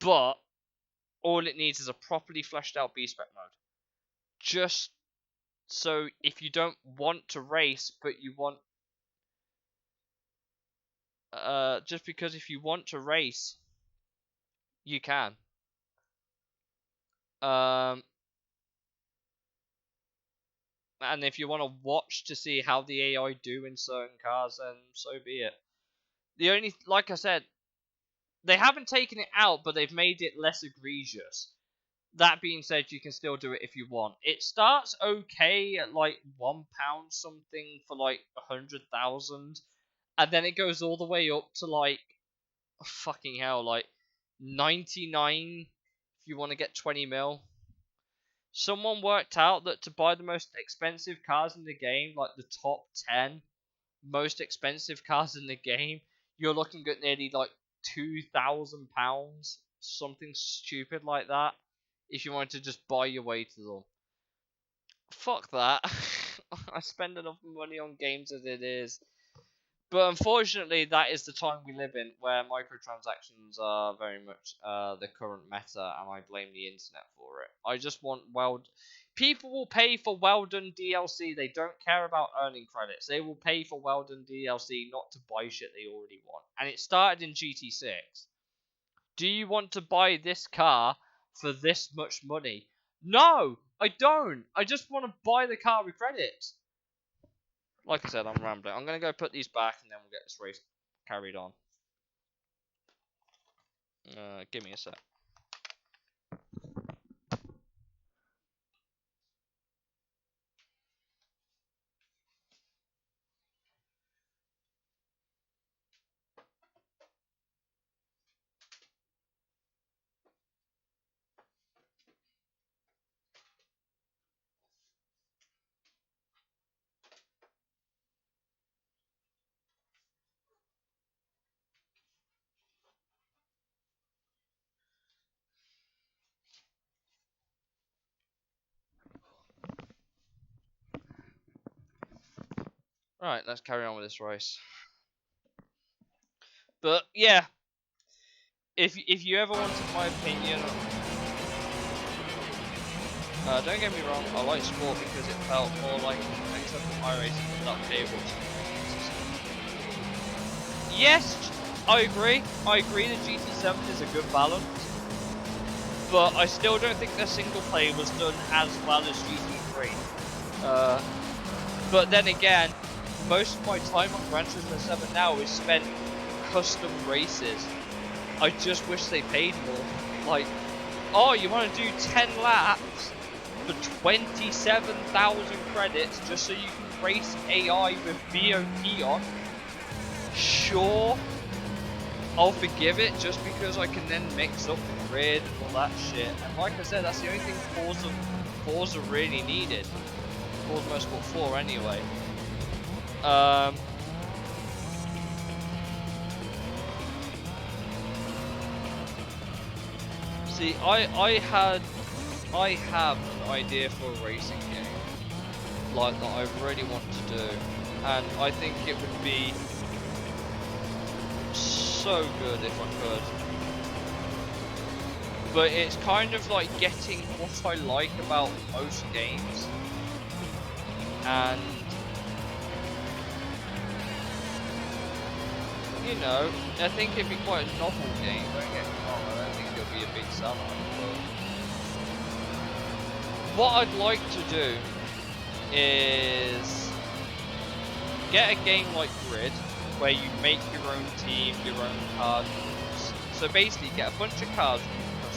But all it needs is a properly fleshed out B-spec mode. Just so if you don't want to race, but you want... just because if you want to race, you can. And if you want to watch to see how the AI do in certain cars, then so be it. The only, like I said, they haven't taken it out, but they've made it less egregious. That being said, you can still do it if you want. It starts okay at like £1 something for like 100,000, and then it goes all the way up to like fucking hell, like 99 if you want to get 20 mil. Someone worked out that to buy the most expensive cars in the game, like the top 10 most expensive cars in the game, you're looking at nearly like £2,000, something stupid like that, if you wanted to just buy your way to them. Fuck that. I spend enough money on games as it is. But unfortunately, that is the time we live in, where microtransactions are very much the current meta, and I blame the internet for it. I just want people will pay for well-done DLC. They don't care about earning credits. They will pay for well-done DLC, not to buy shit they already want. And it started in GT6. Do you want to buy this car for this much money? No, I don't. I just want to buy the car with credits. Like I said, I'm rambling. I'm going to go put these back and then we'll get this race carried on. Give me a sec. Right, let's carry on with this race. But yeah, if you ever wanted my opinion, don't get me wrong, I like sport because it felt more like except for my racing without cables. Yes, I agree. I agree that GT7 is a good balance, but I still don't think their single play was done as well as GT3. But then again, most of my time on Gran Turismo 7 now is spent custom races. I just wish they paid more. Like, oh, you want to do 10 laps for 27,000 credits just so you can race AI with VOP on? Sure, I'll forgive it just because I can then mix up the grid and all that shit. And like I said, that's the only thing Forza really needed. Forza Motorsport 4 anyway. See, I have an idea for a racing game, like that I really want to do, and I think it would be so good if I could. But it's kind of like getting what I like about most games, and you know, I think it'd be quite a novel game. Don't get me wrong, I don't think it'll be a big seller, but what I'd like to do is get a game like Grid, where you make your own team, your own cars. So basically, get a bunch of cars you can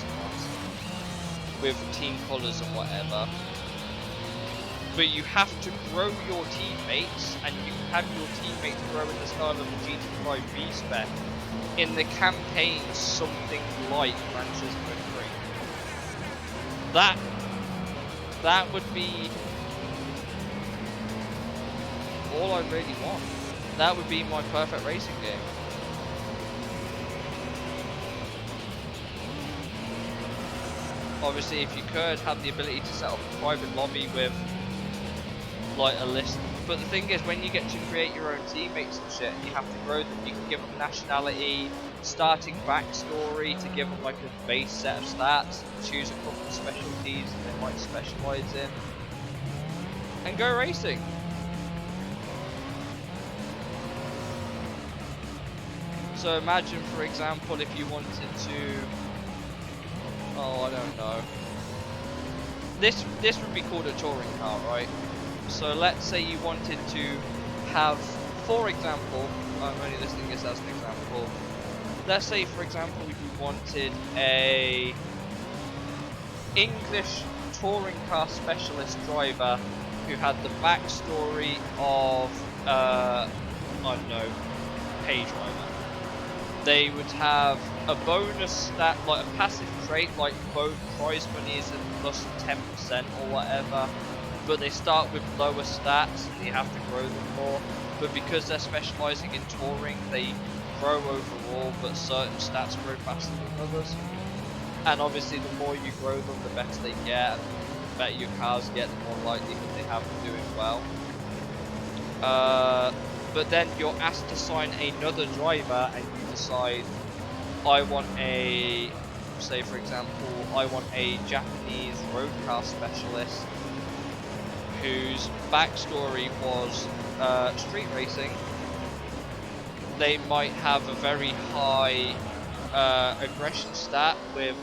with team colours and whatever. But you have to grow your teammates, and you have your teammates grow in the style of the GT5 V-Spec in the campaign, something like Gran Turismo 3. That would be all I really want. That would be my perfect racing game. Obviously, if you could have the ability to set up a private lobby with like a list, but the thing is, when you get to create your own teammates and shit, you have to grow them. You can give them nationality, starting backstory to give them like a base set of stats, choose a couple of specialties they might specialize in, and go racing. So imagine, for example, if you wanted to, I don't know. This would be called a touring car, right? So let's say you wanted to have, for example, I'm only listing this as an example. Let's say, for example, you wanted a English touring car specialist driver who had the backstory of, I don't know, pay driver. They would have a bonus stat, like a passive trait, like both prize money is at plus 10% or whatever, but they start with lower stats and you have to grow them more. But because they're specialising in touring, they grow overall, but certain stats grow faster than others. And obviously the more you grow them, the better they get, and the better your cars get, the more likelihood they have of doing well. But then you're asked to sign another driver, and you decide, I want a, say for example, I want a Japanese road car specialist whose backstory was street racing. They might have a very high aggression stat with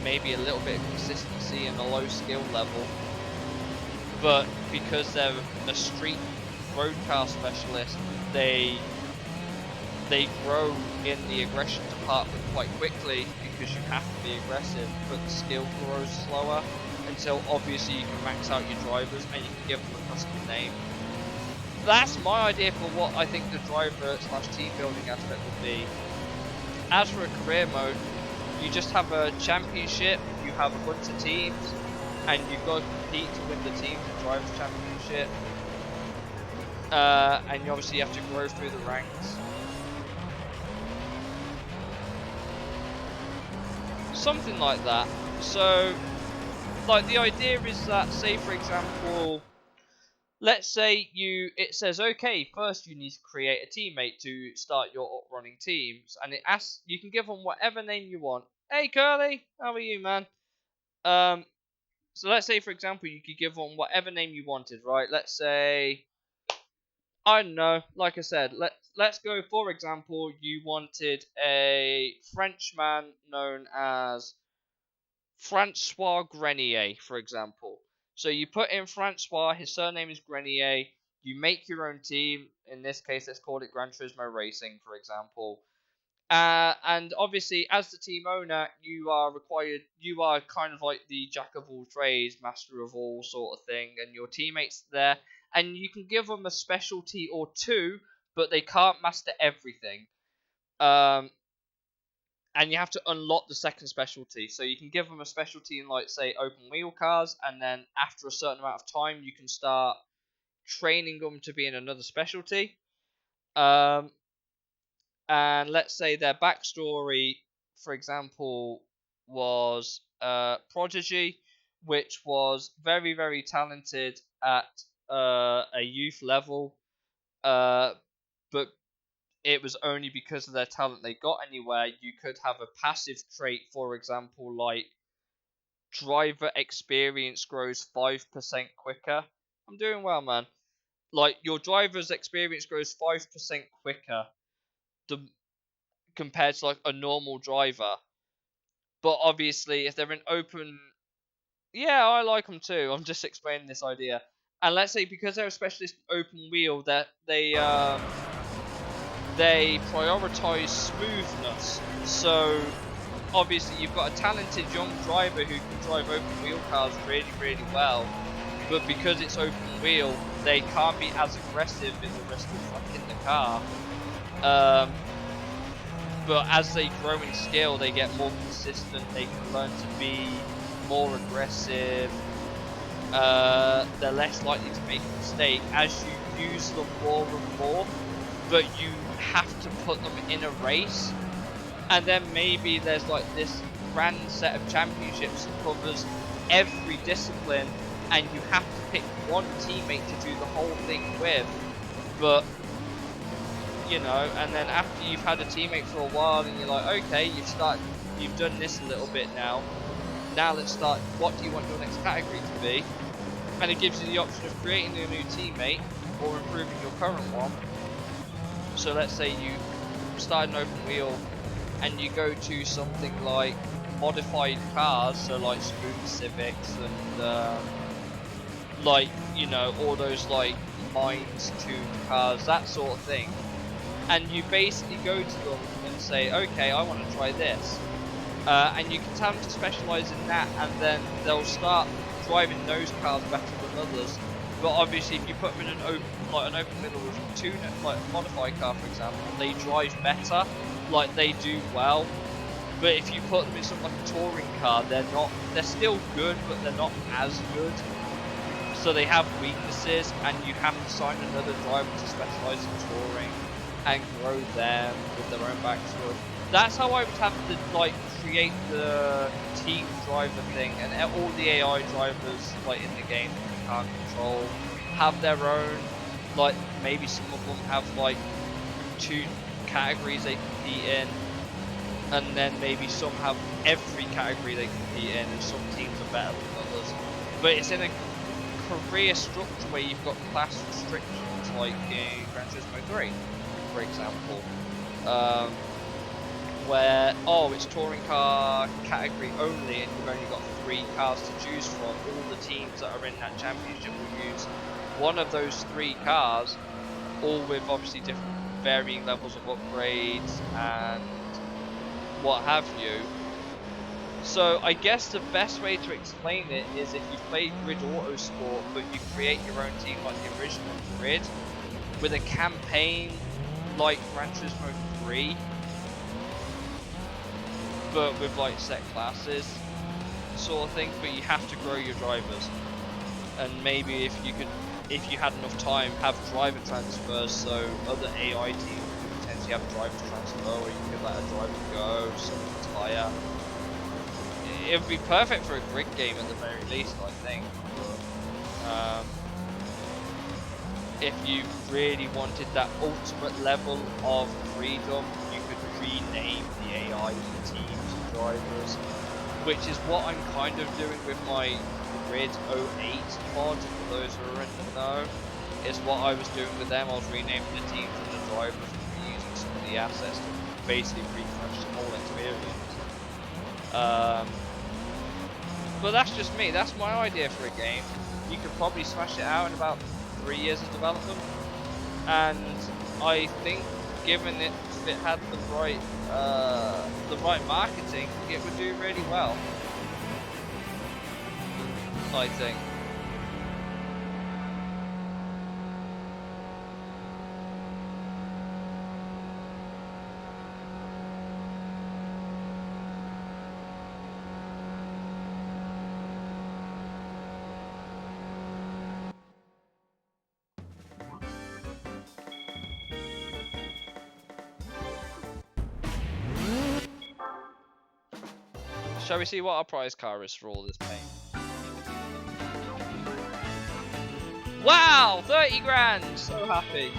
maybe a little bit of consistency and a low skill level, but because they're a street road car specialist, they grow in the aggression department quite quickly because you have to be aggressive, but the skill grows slower until obviously you can max out your drivers and you can give them a custom name. That's my idea for what I think the driver / team building aspect would be. As for a career mode, you just have a championship, you have a bunch of teams, and you've got to compete to win the team to drive the championship. And you obviously have to grow through the ranks. Something like that. So, like, the idea is that, say for example, let's say it says, okay, first you need to create a teammate to start your running teams, and it asks, you can give them whatever name you want. Hey Curly, how are you, man? So let's say for example you could give them whatever name you wanted, right? Let's say, I don't know, like I said, let's go, for example, you wanted a Frenchman known as Francois Grenier, for example. So you put in Francois, his surname is Grenier, you make your own team, in this case let's call it Gran Turismo Racing, for example. And obviously, as the team owner, you are kind of like the jack of all trades, master of all sort of thing, and your teammates there, and you can give them a specialty or two, but they can't master everything. And you have to unlock the second specialty. So you can give them a specialty in, like, say, open wheel cars, and then after a certain amount of time, you can start training them to be in another specialty. And let's say their backstory, for example, was Prodigy, which was very, very talented at a youth level, but it was only because of their talent they got anywhere. You could have a passive trait, for example, like driver experience grows 5% quicker. I'm doing well, man. Like, your driver's experience grows 5% quicker compared to like a normal driver. But obviously, if they're in open, yeah, I like them too. I'm just explaining this idea. And let's say because they're a specialist in open wheel, that they prioritize smoothness. So obviously you've got a talented young driver who can drive open wheel cars really, really well, but because it's open wheel, they can't be as aggressive in the rest of in the car. But as they grow in skill, they get more consistent. They can learn to be more aggressive. They're less likely to make a mistake as you use them more and more. But you have to put them in a race, and then maybe there's like this grand set of championships that covers every discipline, and you have to pick one teammate to do the whole thing with. But you know, and then after you've had a teammate for a while, and you're like, okay, you've done this a little bit now. Now let's start. What do you want your next category to be? And it gives you the option of creating a new teammate or improving your current one. So let's say you start an open wheel and you go to something like modified cars, so like Smooth Civics and like, you know, all those like Mines 2 cars, that sort of thing. And you basically go to them and say, okay, I want to try this. And you can tell them to specialise in that, and then they'll start driving those cars better than others. But obviously, if you put them in an open middle with like a modified car, for example, they drive better, like they do well. But if you put them in something like a touring car, they're still good, but they're not as good. So they have weaknesses, and you have to sign another driver to specialise in touring and grow them with their own backstory. That's how I would have to like create the team driver thing, and all the AI drivers like in the game that you can't control have their own, like maybe some of them have like 2 categories they compete in, and then maybe some have every category they compete in, and some teams are better than others. But it's in a career structure where you've got class restrictions, like in Gran Turismo 3, for example, where it's touring car category only, and you've only got 3 cars to choose from. All the teams that are in that championship will use one of those 3 cars, all with obviously different varying levels of upgrades and what have you. So I guess the best way to explain it is if you play Grid Autosport, but you create your own team like the original Grid, with a campaign like Gran Turismo 3, but with like set classes sort of thing. But you have to grow your drivers, and maybe if you had enough time, have driver transfers, so other AI teams could potentially have a driver transfer, or you could let a driver go, some retire. It would be perfect for a grid game at the very least, I think. If you really wanted that ultimate level of freedom, you could rename the AI teams and drivers, which is what I'm kind of doing with my Grid 08 mod. For those who are in the know, is what I was doing with them. I was renaming the teams and the drivers and reusing some of the assets to basically refresh the whole experience. But that's just me. That's my idea for a game. You could probably smash it out in about 3 years of development, and I think, given if it had the right marketing, it would do really well, I think. Shall we see what our prize car is for all this paint? Wow! 30 grand! So happy.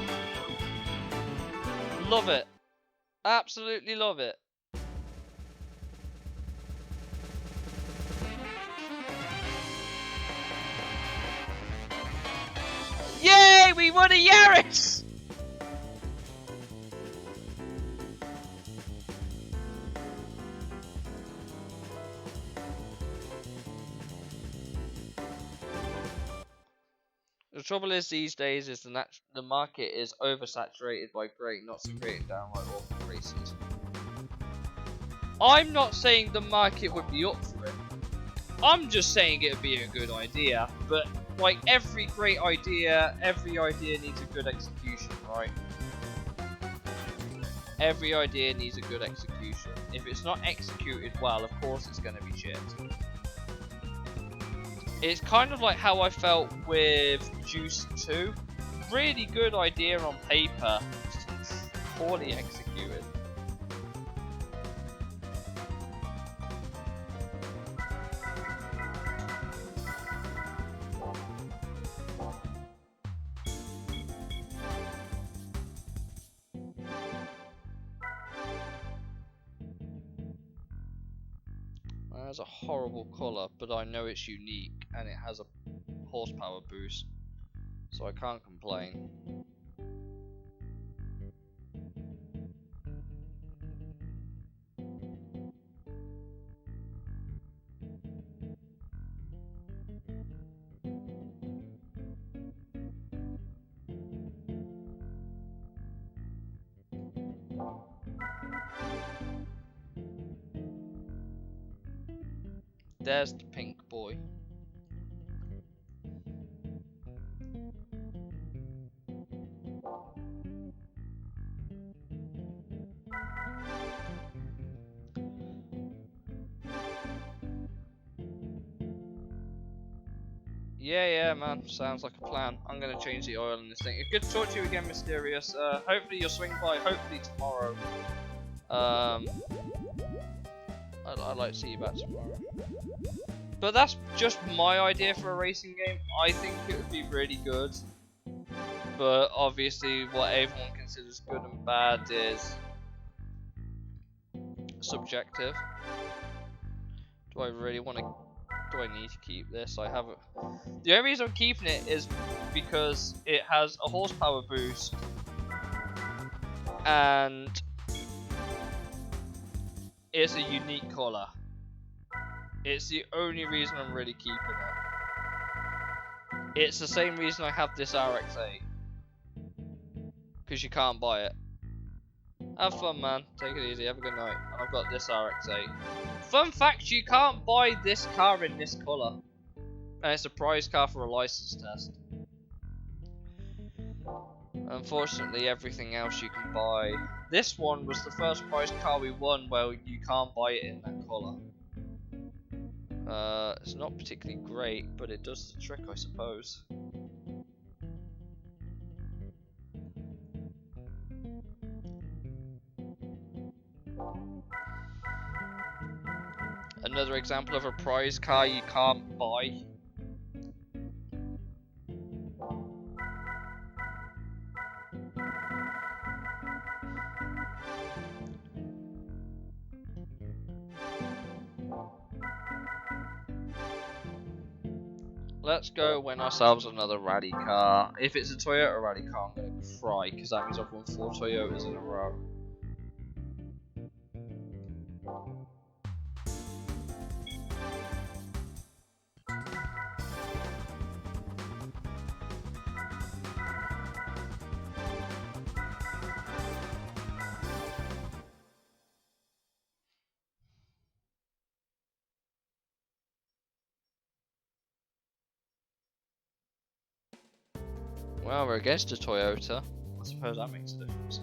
Love it. Absolutely love it. Yay! We won a Yaris! The trouble is these days is the market is oversaturated by great, not so great downright awful races. I'm not saying the market would be up for it. I'm just saying it would be a good idea. But like every great idea, every idea needs a good execution, right? Every idea needs a good execution. If it's not executed well, of course it's going to be shit. It's kind of like how I felt with Juice 2. Really good idea on paper, just poorly executed. That has a horrible colour, but I know it's unique and it has a horsepower boost, so I can't complain. There's the pink boy. Yeah, man. Sounds like a plan. I'm gonna change the oil in this thing. It's good to talk to you again, Mysterious. Hopefully you'll swing by. Hopefully tomorrow. I'd like to see you back tomorrow. But that's just my idea for a racing game. I think it would be really good. But obviously, what everyone considers good and bad is subjective. Do I really want to? Do I need to keep this? I have it. The only reason I'm keeping it is because it has a horsepower boost and it's a unique colour. It's the only reason I'm really keeping it. It's the same reason I have this RX-8. Because you can't buy it. Have fun, man. Take it easy. Have a good night. And I've got this RX-8. Fun fact, you can't buy this car in this colour. And it's a prize car for a license test. Unfortunately, everything else you can buy. This one was the first prize car we won where you can't buy it in that colour. It's not particularly great, but it does the trick, I suppose. Another example of a prize car you can't buy. Let's go win ourselves another rally car. If it's a Toyota rally car, I'm going to cry, because that means I've won 4 Toyotas in a row. Well, we're against a Toyota. I suppose that makes a difference.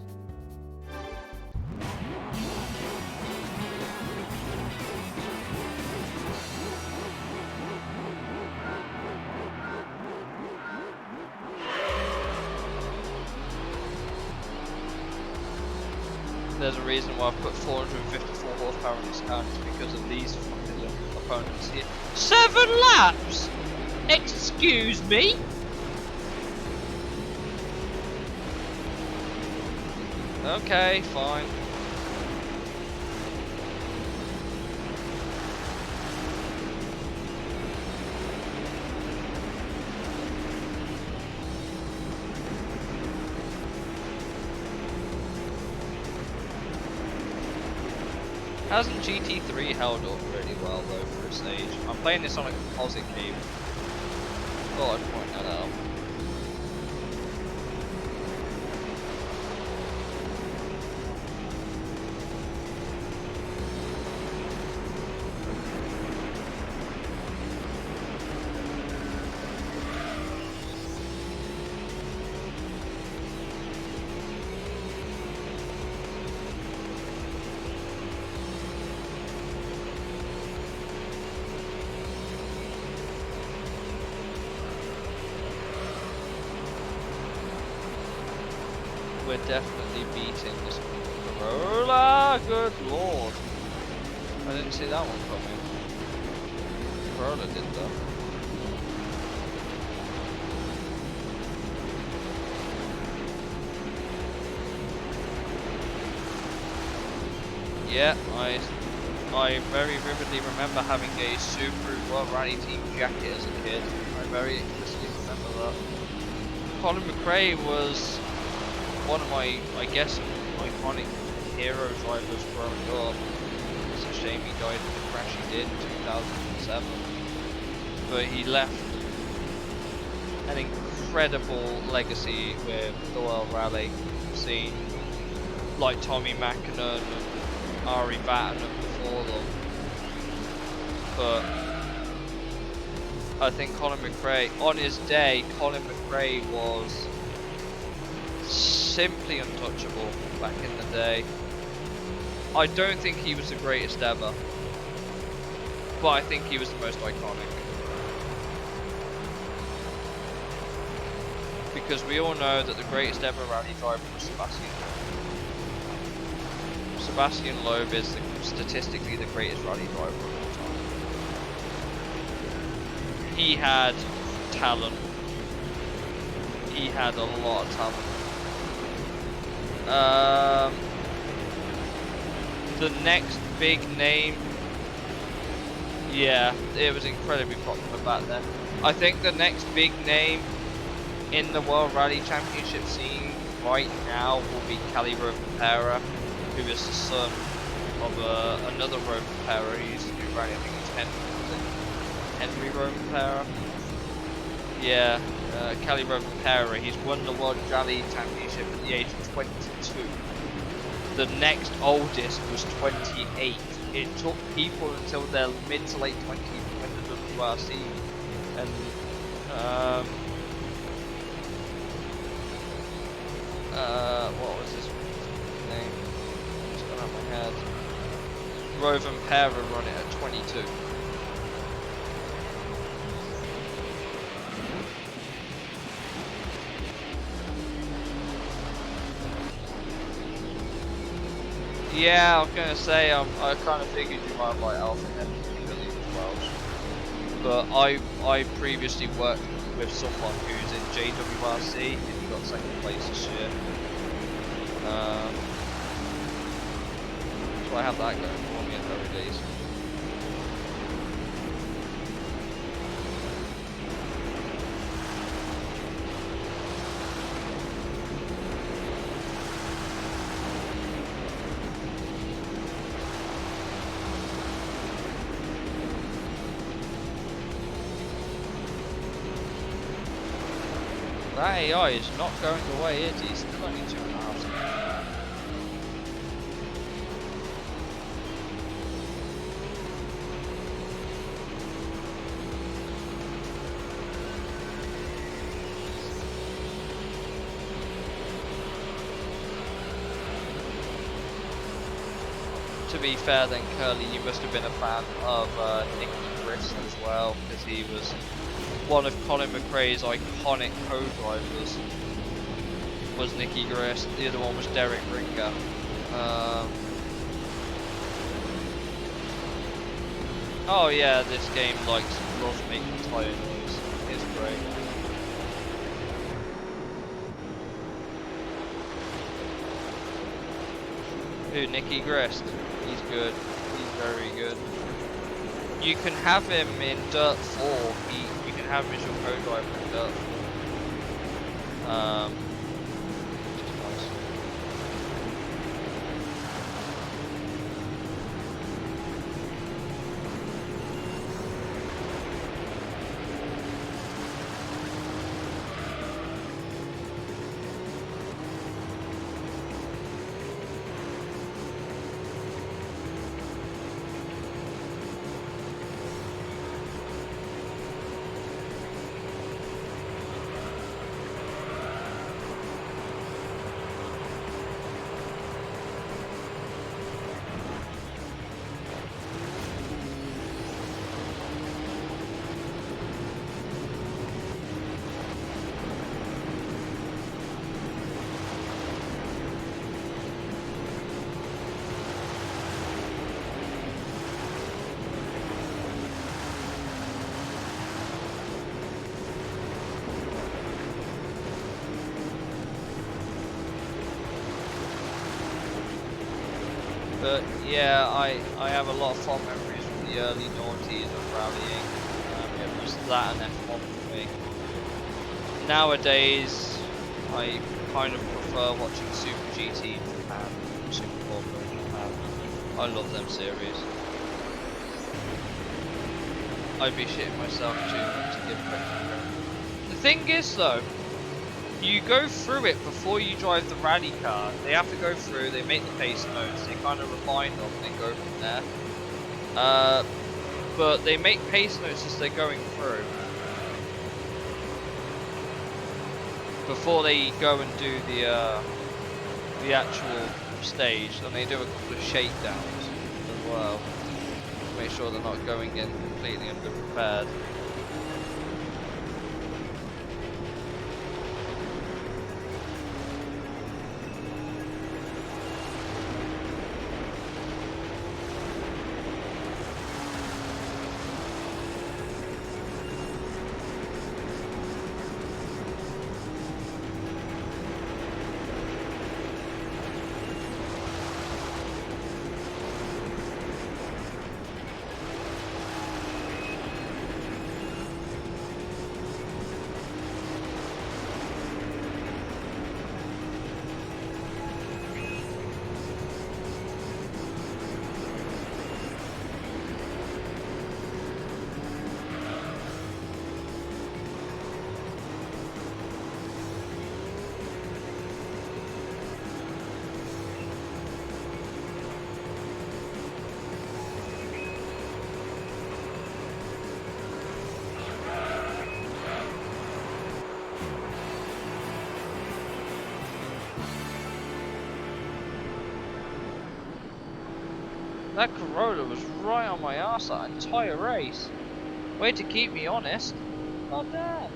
There's a reason why I've put 454 horsepower in this car, it's because of these fucking opponents here. 7 laps! Excuse me? Okay, fine. Hasn't GT3 held up really well though for its age? I'm playing this on a composite cable. Thought I'd point that out. we're definitely beating this Corolla. Good lord. I didn't see that one coming. Corolla did though. Yeah, I very vividly remember having a Subaru World Rally Team jacket as a kid. I very explicitly remember that. Colin McRae was one of my, I guess, iconic hero drivers growing up. It's a shame he died in the crash he did in 2007. But he left an incredible legacy with the World Rally scene, like Tommy Mäkinen and Ari Vatanen before them. But I think Colin McRae, on his day, Colin McRae was simply untouchable back in the day. I don't think he was the greatest ever, but I think he was the most iconic. Because we all know that the greatest ever rally driver was Sebastian Loeb. Sebastian Loeb is statistically the greatest rally driver of all time. He had talent. He had a lot of talent. The next big name, yeah, it was incredibly popular back then. I think the next big name in the World Rally Championship scene right now will be Kalle Rovanperä, who is the son of another Rovanperä who used to do rally. I think it's Henry Rovanperä. Yeah, Kalle Rovanperä. He's won the World Rally Championship at the age of 22. The next oldest was 28. It took people until their mid to late 20s to win the WRC. And what was his name? It's gone out of my head. Rovanperä run it at 22. Yeah, I was gonna say I kind of figured you might like Alpha Henry as well. But I previously worked with someone who's in JWRC and he got second place this year. So I have that going for me at the very least. That AI is not going away, is he? He's still only 2.5 seconds. To be fair then, Curly, you must have been a fan of Nicky Grist as well, because he was one of Colin McRae's iconic co-drivers. Was Nicky Grist. The other one was Derek Ringer. Oh yeah, this game loves making tyre noise. It's great. Who, Nicky Grist? He's good. He's very good. You can have him in Dirt 4. You can have him as your co-driver in Dirt 4. Which is nice. But yeah, I have a lot of fond memories from the early noughties of rallying. It was that and F1 for me. Nowadays, I kind of prefer watching Super GT in Japan, Super Formula in Japan. I love them series. I'd be shitting myself too much to give credit. The thing is though, you go through it before you drive the rally car. They have to go through, they make the pace notes, they kind of refine them and then go from there. But they make pace notes as they're going through. Before they go and do the actual stage, and they do a couple of shakedowns as well. Make sure they're not going in completely underprepared. That Corolla was right on my arse that entire race. Way to keep me honest. God damn.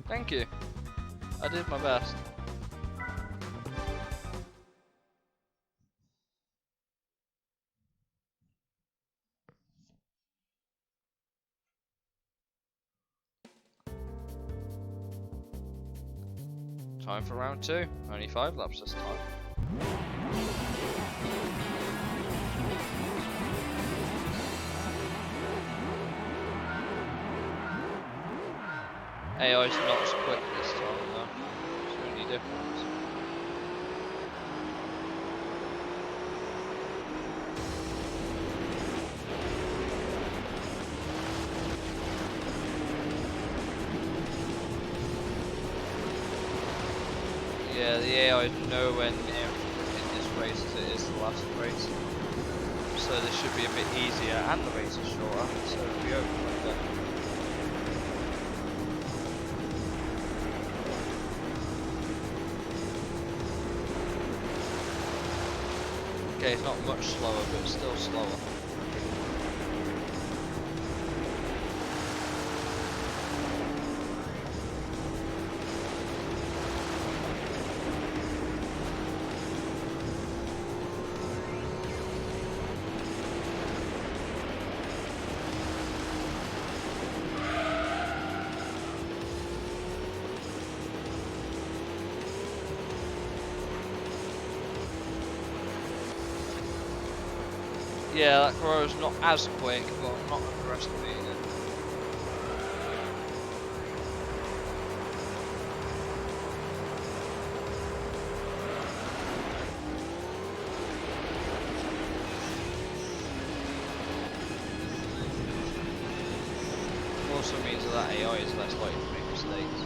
Thank you. I did my best. Time for round 2. Only 5 laps this time. AI's not as quick this time though. It's the only difference. Yeah, the AI is nowhere near in this race as it is the last race. So this should be a bit easier, and the race is shorter, so it'll be over quicker. Okay, it's not much slower, but it's still slower. Yeah, that Corolla's not as quick, but I'm not underestimating it. Also means that AI is less likely to make mistakes.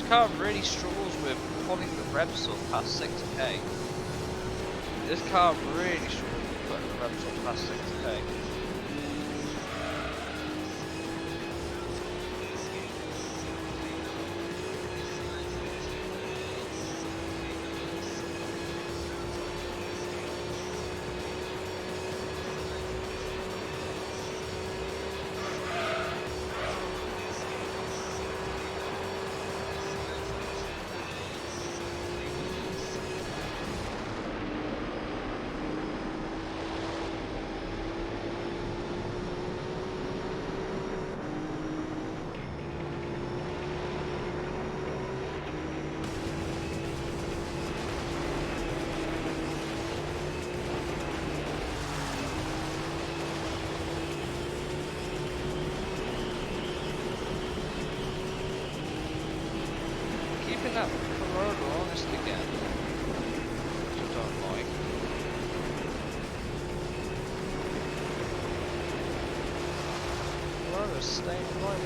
this car really struggles with pulling the revs up past 6k. This car really struggles with putting the revs up past 6k. That Corolla honest again, which I don't like. Corolla's staying right in.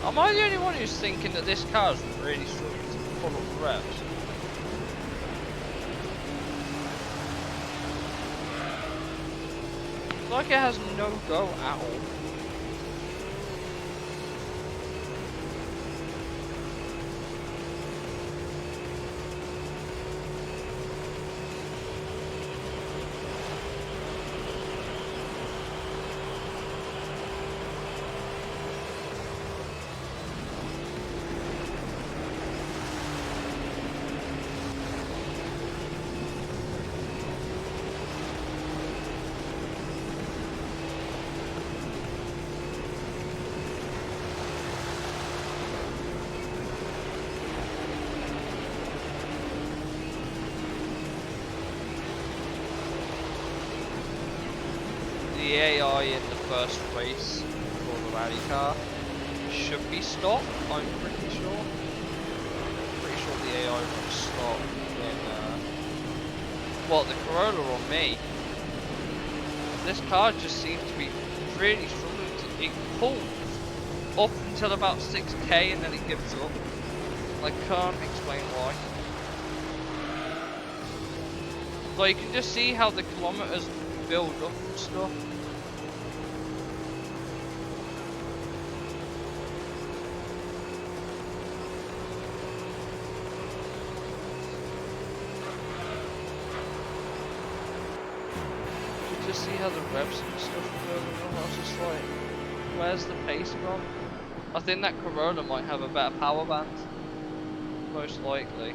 Am I the only one who's thinking that this car's really struggling to pull up the revs? Like it has no go at all. The AI in the first race for the rally car should be stopped, I'm pretty sure. Pretty sure the AI will stop in, well, the Corolla or me. This car just seems to be really struggling to, it pulls up until about 6k and then it gives up. I can't explain why. Like, you can just see how the kilometers build up and stuff. Just see how the revs and stuff are building up. I was just like, where's the pace from? I think that Corolla might have a better power band, most likely.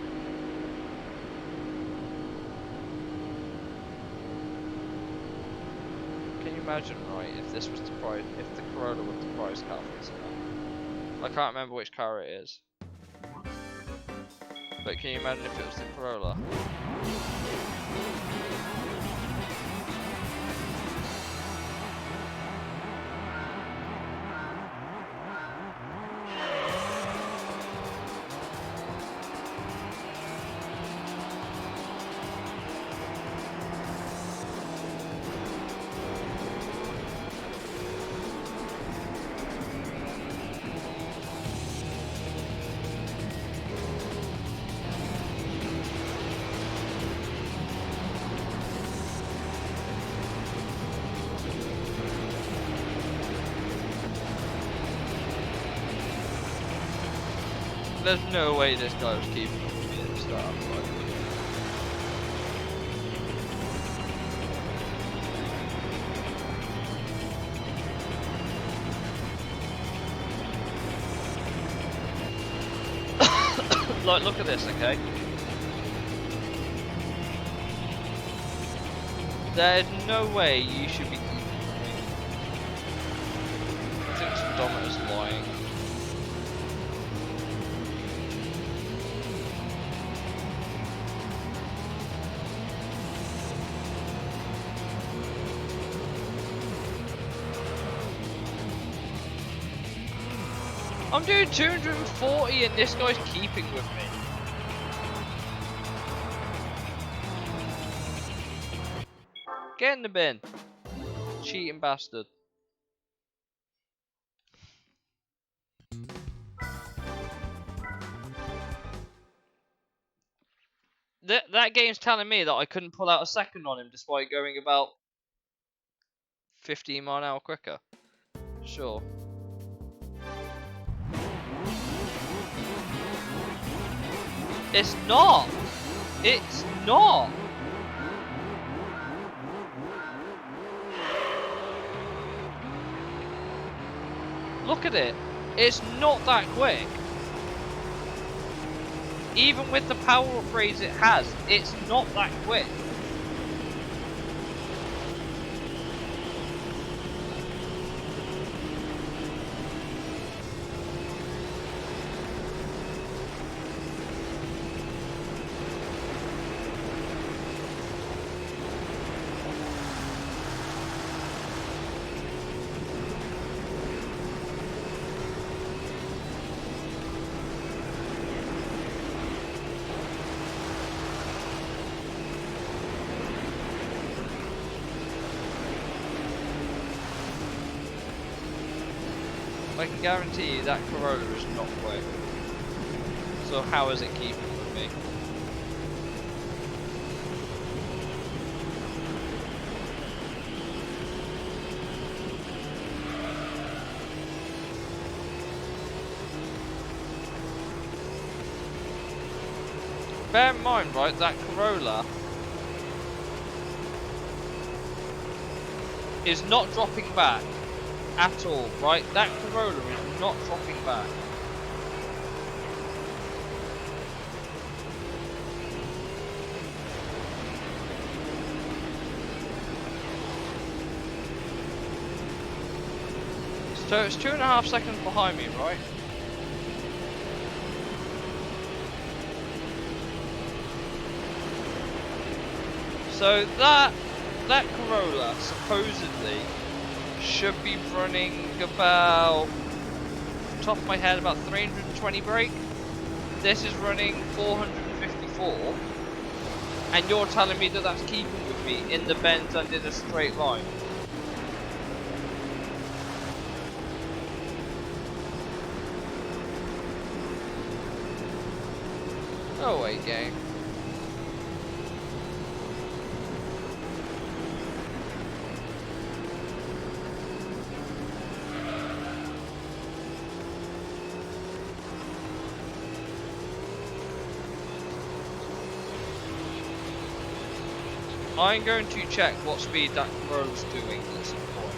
Can you imagine, right, if this was the price, if the Corolla was the price car for this car? I can't remember which car it is, but can you imagine if it was the Corolla? There's no way this guy was keeping up with me at the start. Like, look at this, okay? There's no way you should be keeping up with me. I think speedometer's lying. I'm doing 240 and this guy's keeping with me. Get in the bin. Cheating bastard. that game's telling me that I couldn't pull out a second on him despite going about 15 mph quicker. Sure. It's not. It's not. Look at it. It's not that quick. Even with the power upgrades it has, it's not that quick. I can guarantee you that Corolla is not quick. So how is it keeping with me? Bear in mind, right, that Corolla is not dropping back at all, right? That Corolla is not dropping back. So it's 2.5 seconds behind me, right? So that Corolla supposedly should be running about, top of my head, about 320 brake. This is running 454, and you're telling me that that's keeping with me in the bends and in a straight line. Oh wait, game. I'm going to check what speed that Corolla's doing at some point.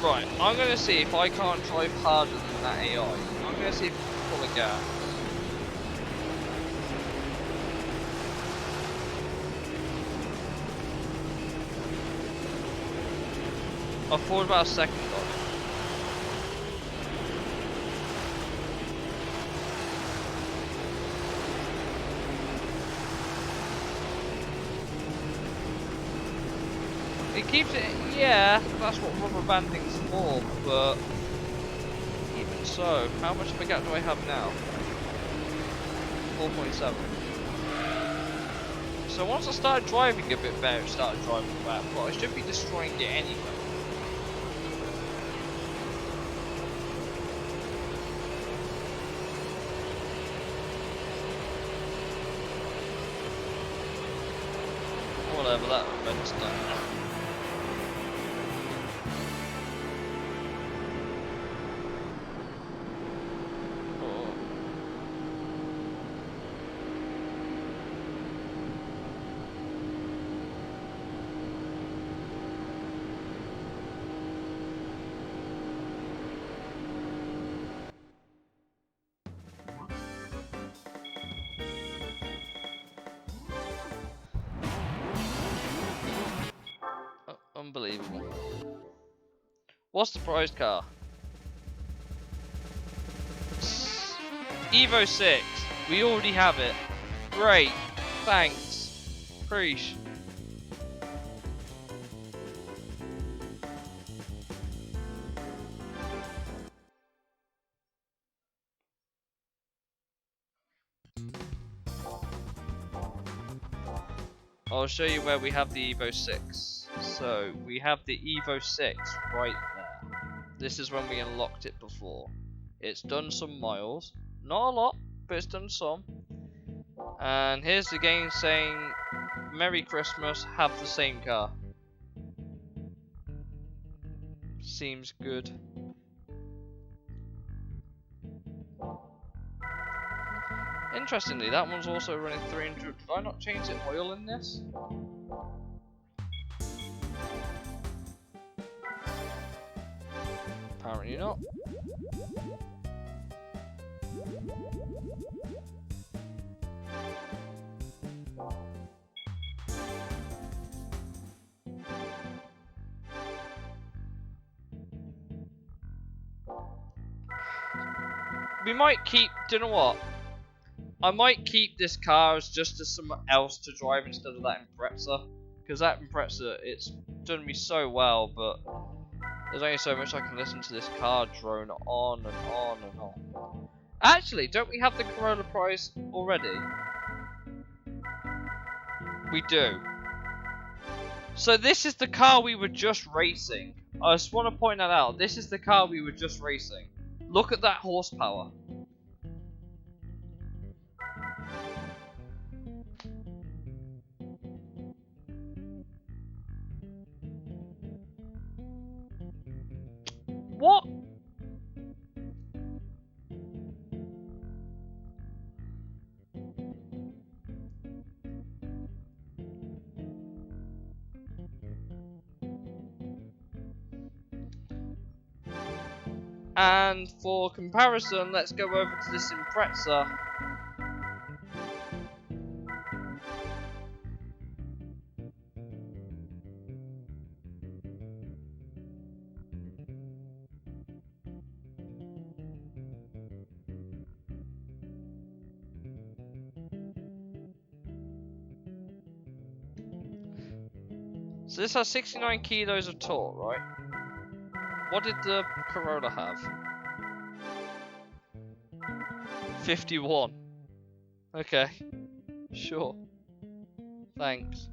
Right, I'm going to see if I can't drive harder than that AI. I'm going to see if I can pull a gap. I thought about a second on it. It keeps it, yeah, that's what rubber banding's for, but even so, how much of a gap do I have now? 4.7. So once I started driving a bit better, it started driving back, but I should be destroying it anyway. Whatever, that event's done now. Unbelievable. What's the prize car? Evo 6. We already have it. Great. Thanks. Preach. I'll show you where we have the Evo 6. So, we have the Evo 6 right there. This is when we unlocked it before. It's done some miles. Not a lot, but it's done some. And here's the game saying, Merry Christmas, have the same car. Seems good. Interestingly, that one's also running 300. Did I not change the oil in this? Apparently not. We might keep, do you know what? I might keep this car as just as someone else to drive instead of that Impreza. Because that Impreza, it's done me so well, but there's only so much I can listen to this car drone on and on and on. Actually, don't we have the Corolla Prize already? We do. So this is the car we were just racing. I just want to point that out. This is the car we were just racing. Look at that horsepower. What? And for comparison, let's go over to this Impreza. So this has 69 kilos of torque, right? What did the Corolla have? 51. Okay. Sure. Thanks.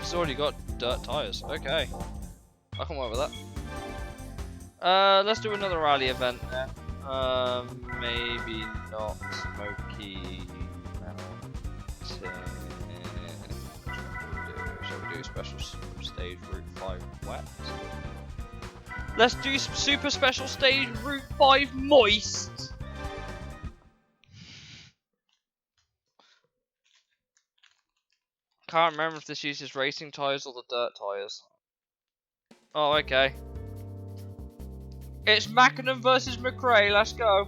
It's already got dirt tyres. Okay. I can work with that. Let's do another rally event then. Maybe not Smoky Mountain. Shall we do special stage Route 5 wet? Let's do super special stage Route 5 moist! Can't remember if this uses racing tyres or the dirt tyres. Oh, okay. It's Mackinnon versus McRae, let's go.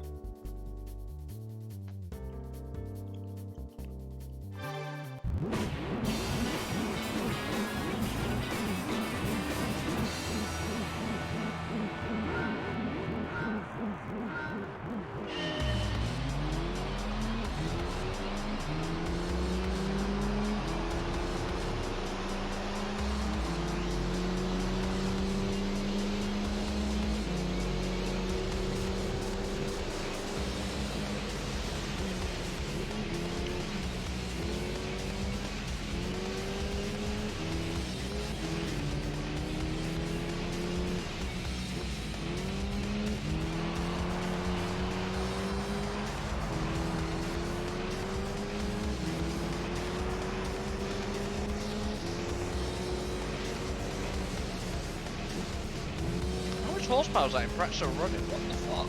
Horsepower's that Impreza running, what the fuck?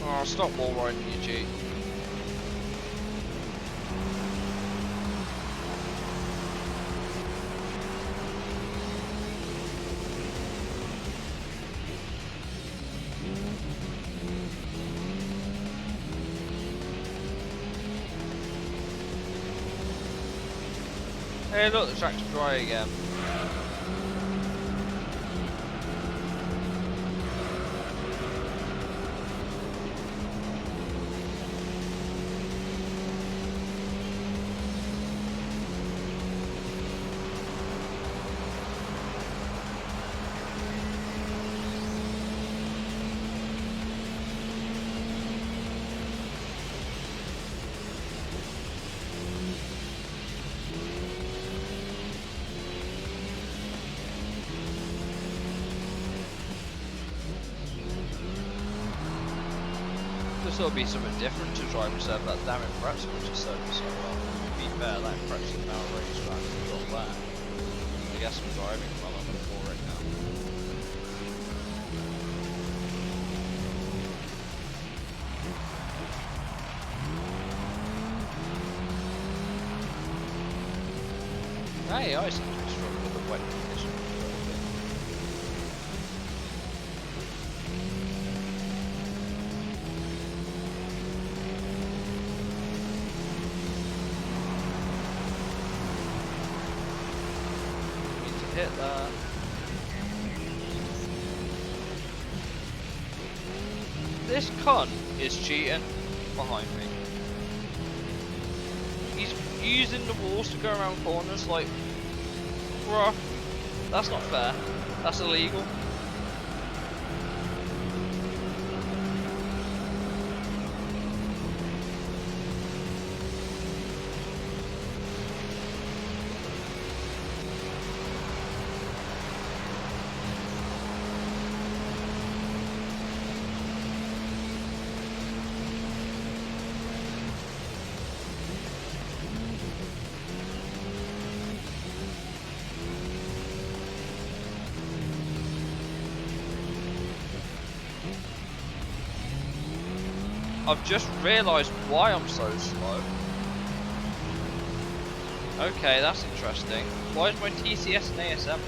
Oh, stop wall riding, you cheat. Hey look, the track's dry again. This will be something different to drive instead of that damn impressive which is serving so well. To be fair, that impressive now racetrack is all there. I guess I'm driving well on the floor right now. Hey, I seem to be struggling with the wet conditions. Hit that. This cunt is cheating behind me. He's using the walls to go around corners like, bruh, that's not fair. That's illegal. I've just realised why I'm so slow. Okay, that's interesting. Why is my TCS and ASM on?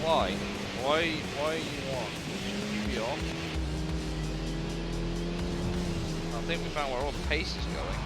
Why? Why are you on? Shouldn't you be off? I think we found where all the pace is going.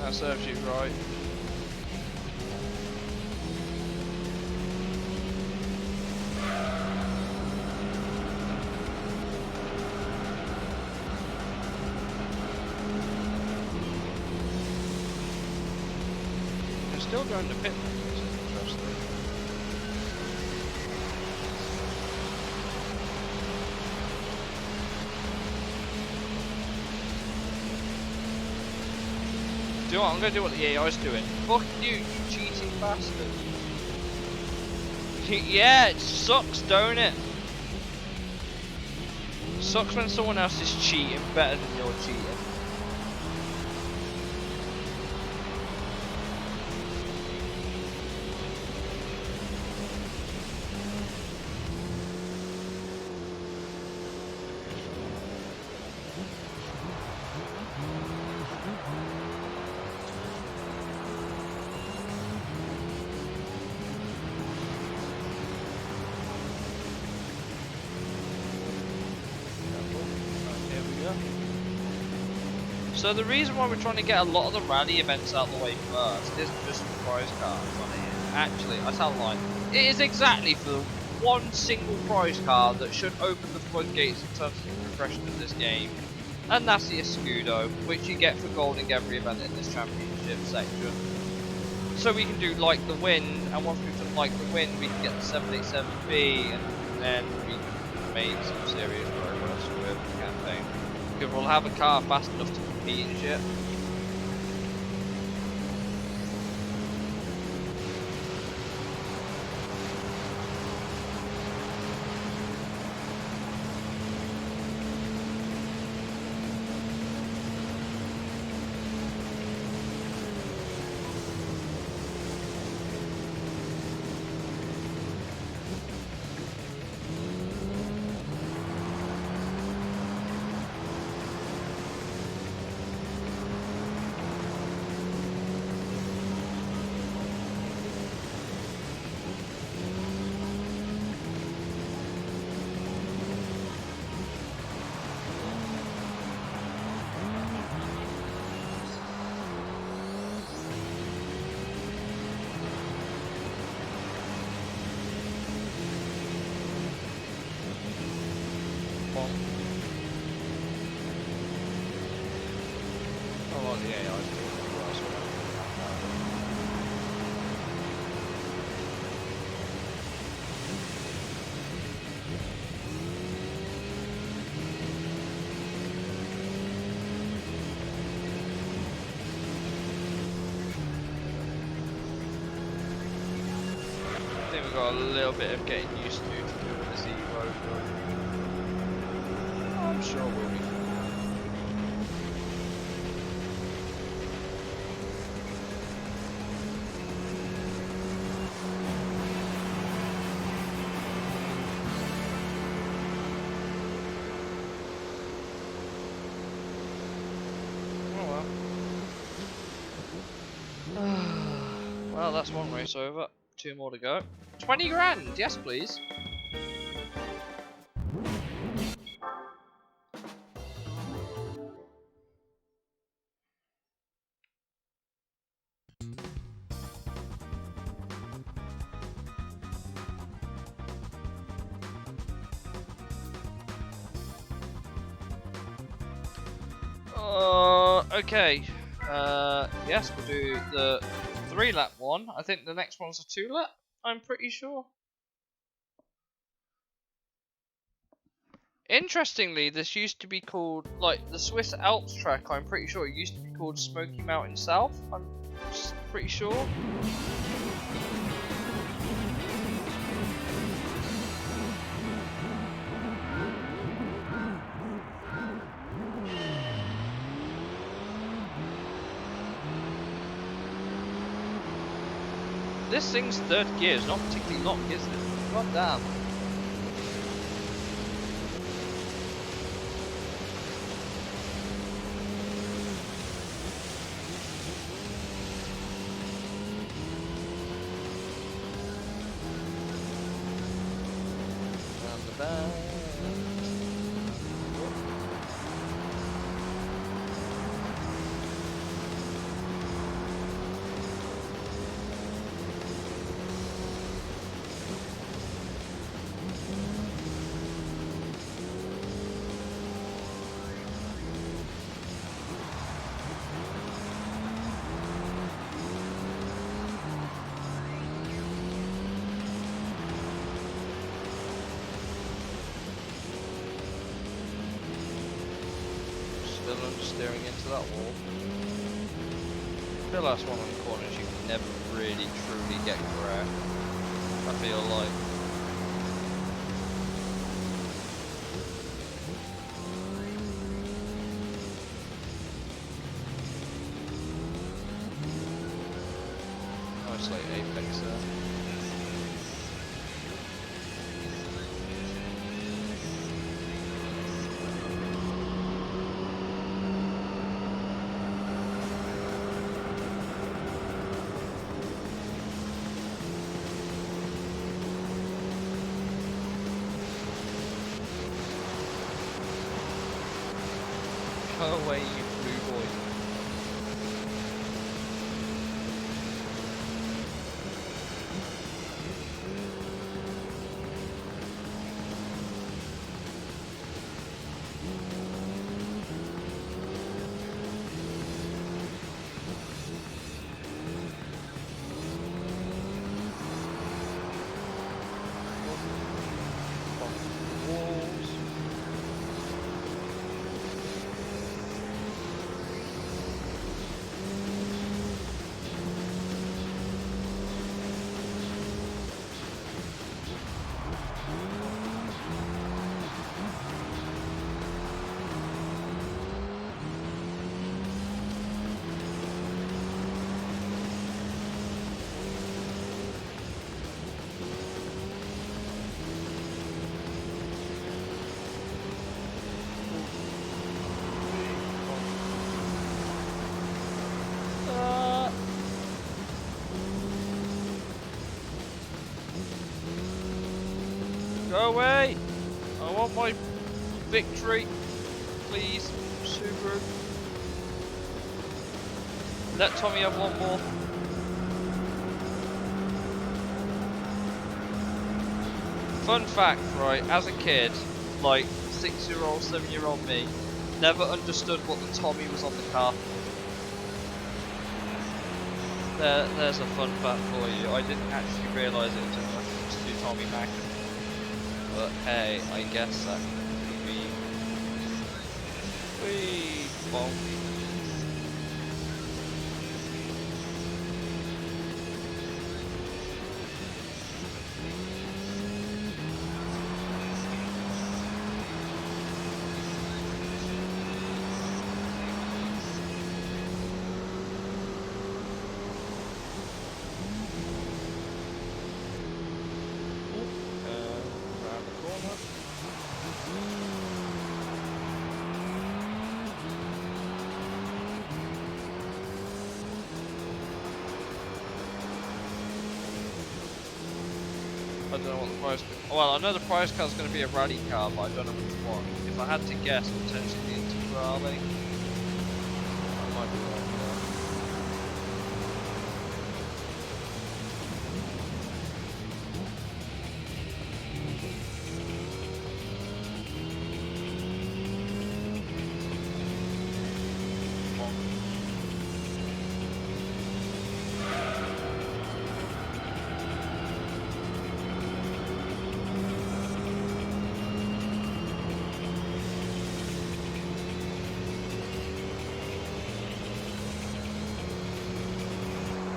That serves you right. You're still going to pit lane, which is interesting. Do you know what? I'm going to do what the AI's doing. Fuck you, you cheating bastard. Yeah, it sucks, don't it? Sucks when someone else is cheating better than you're cheating. So the reason why we're trying to get a lot of the rally events out of the way first isn't just for prize cards on it. Actually, I tell a lie. It is exactly for one single prize card that should open the floodgates in terms of the progression of this game. And that's the Escudo, which you get for golding every event in this championship section. So we can do Like the Wind, and once we've done Like the Wind, we can get the 787B, and then we can made some serious progress with the campaign. Because we'll have a car fast enough to compete and shit. I think we've got a little bit of getting used to do with this Evo, but I'm sure we'll be fine. Oh well. Well, that's one race over. 2 more to go. 20 grand, yes please. Okay. Yes, we'll do the 3-lap one. I think the next one's a 2-lap. I'm pretty sure. Interestingly, this used to be called, like, the Swiss Alps track, I'm pretty sure it used to be called Smoky Mountain South. I'm pretty sure. This thing's third gear is not particularly long, is it? God damn. Round the bend. Still steering into that wall. The last one on the corners you can never really truly get correct, I feel like. Nice late apex there. Go away, you blue boy. Wall. Go away! I want my victory. Please, Subaru. Let Tommy have one more. Fun fact, right, as a kid, like 6-year-old, 7-year-old me, never understood what the Tommy was on the car. There's a fun fact for you. I didn't actually realise it until I switched to Tommy Magnum. But hey, I guess that could be... Whee! Bonk. I don't know what the prize. Well, I know the prize car is going to be a rally car, but I don't know which one. If I had to guess, potentially the Integrale. I might be wrong there.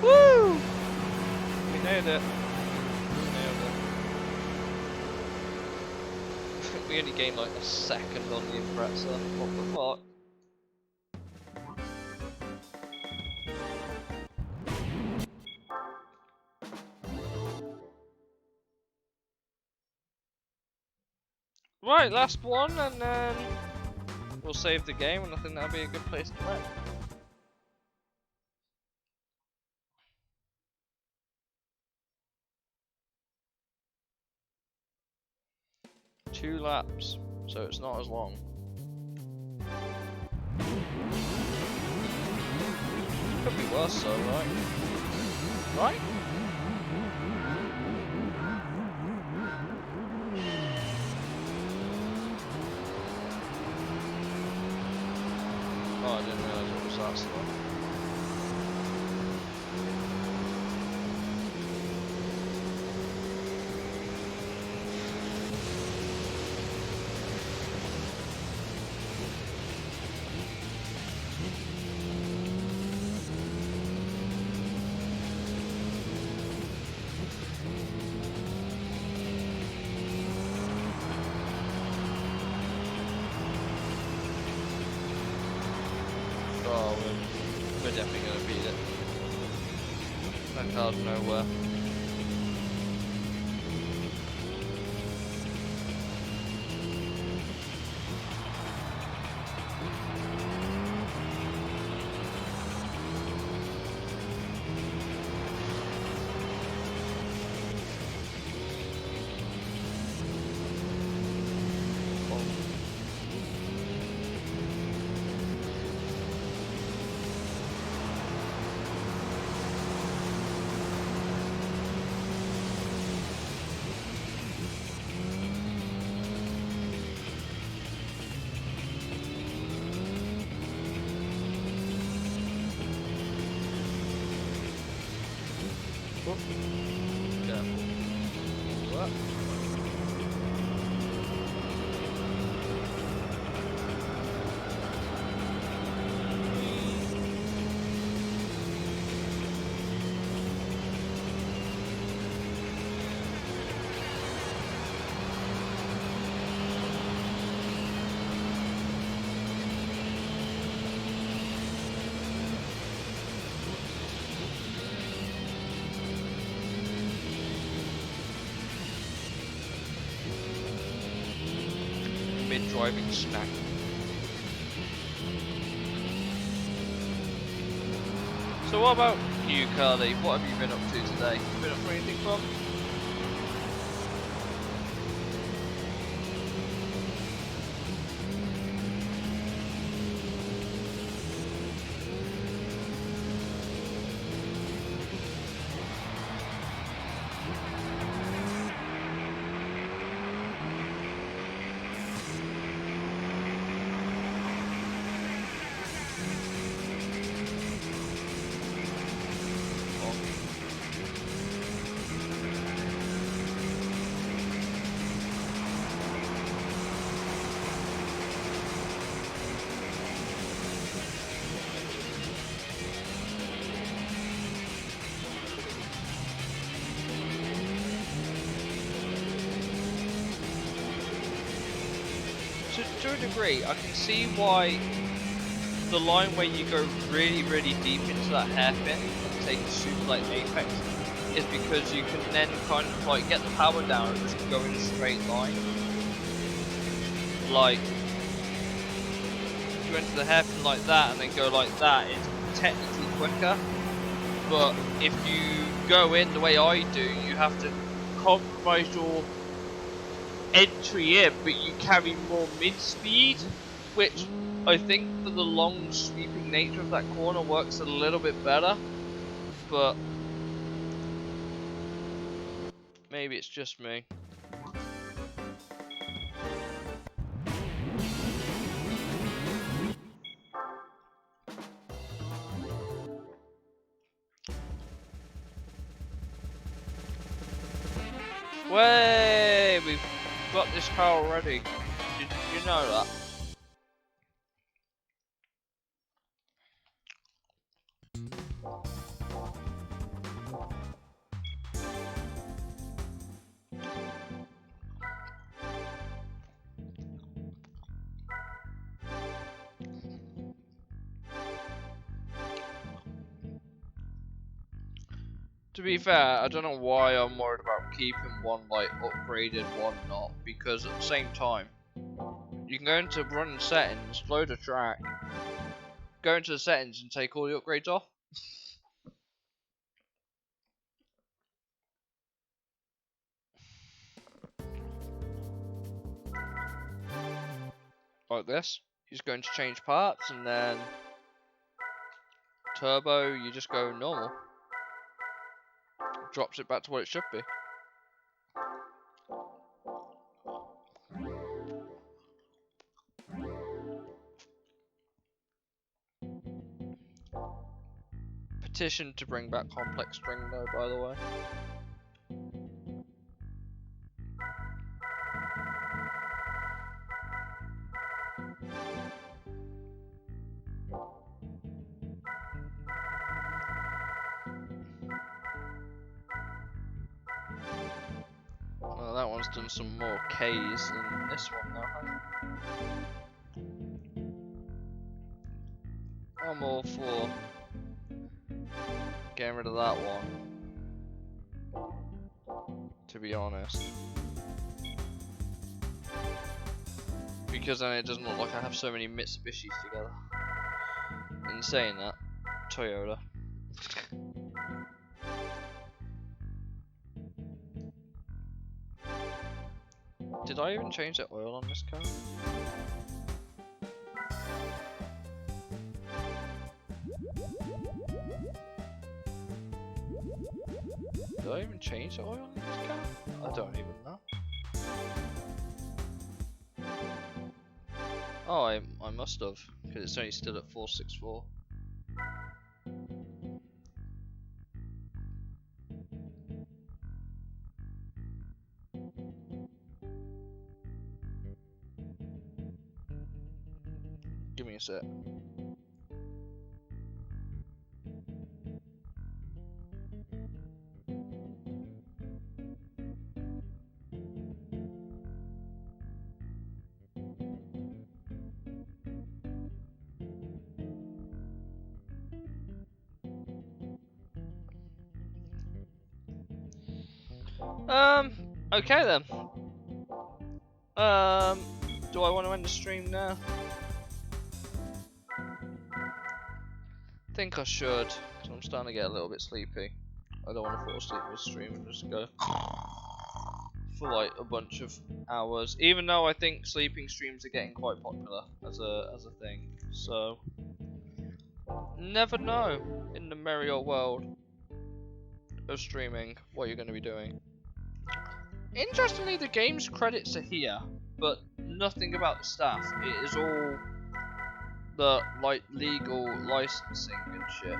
Woo! We nailed it. We only gained like a second on the Impreza. What the fuck? Right, last one, and then we'll save the game, and I think that'll be a good place to end. Two laps, so it's not as long. Could be worse though, right? Right? Oh, I didn't realise it was that slow. Oh, we're definitely going to beat it. That car's nowhere. Careful. What? Mid-driving snack. So what about you, Carly? What have you been up to today? You been up for anything fun? to a degree, I can see why the line where you go really, really deep into that hairpin and take a super like apex is because you can then kind of like get the power down and just go in a straight line. Like, if you enter the hairpin like that and then go like that, it's technically quicker. But if you go in the way I do, you have to compromise your entry in, but you carry more mid-speed, which I think for the long sweeping nature of that corner works a little bit better, but maybe it's just me. Way, we've got this car already. Did you know that? To be fair, I don't know why I'm worried about keeping one like upgraded, one not, because at the same time, you can go into run settings, load a track, go into the settings and take all the upgrades off. Like this. You just go into change parts and then turbo, you just go normal. Drops it back to what it should be. Petition to bring back complex string though, by the way. Well, that one's done some more K's than this one now, hasn't it? I'm all for getting rid of that one, to be honest. Because then it doesn't look like I have so many Mitsubishis together. In saying that, Toyota. Did I even change the oil on this car? Did I even change the oil on this car? I don't even know. Oh, I must have, because it's only still at 464. Give me a sec. Okay then. Do I want to end the stream now? I think I should, because I'm starting to get a little bit sleepy. I don't want to fall asleep with the stream and just go for like a bunch of hours. Even though I think sleeping streams are getting quite popular as a thing. So never know in the merry old world of streaming what you're going to be doing. Interestingly, the game's credits are here, but nothing about the staff. It is all the like legal licensing and shit.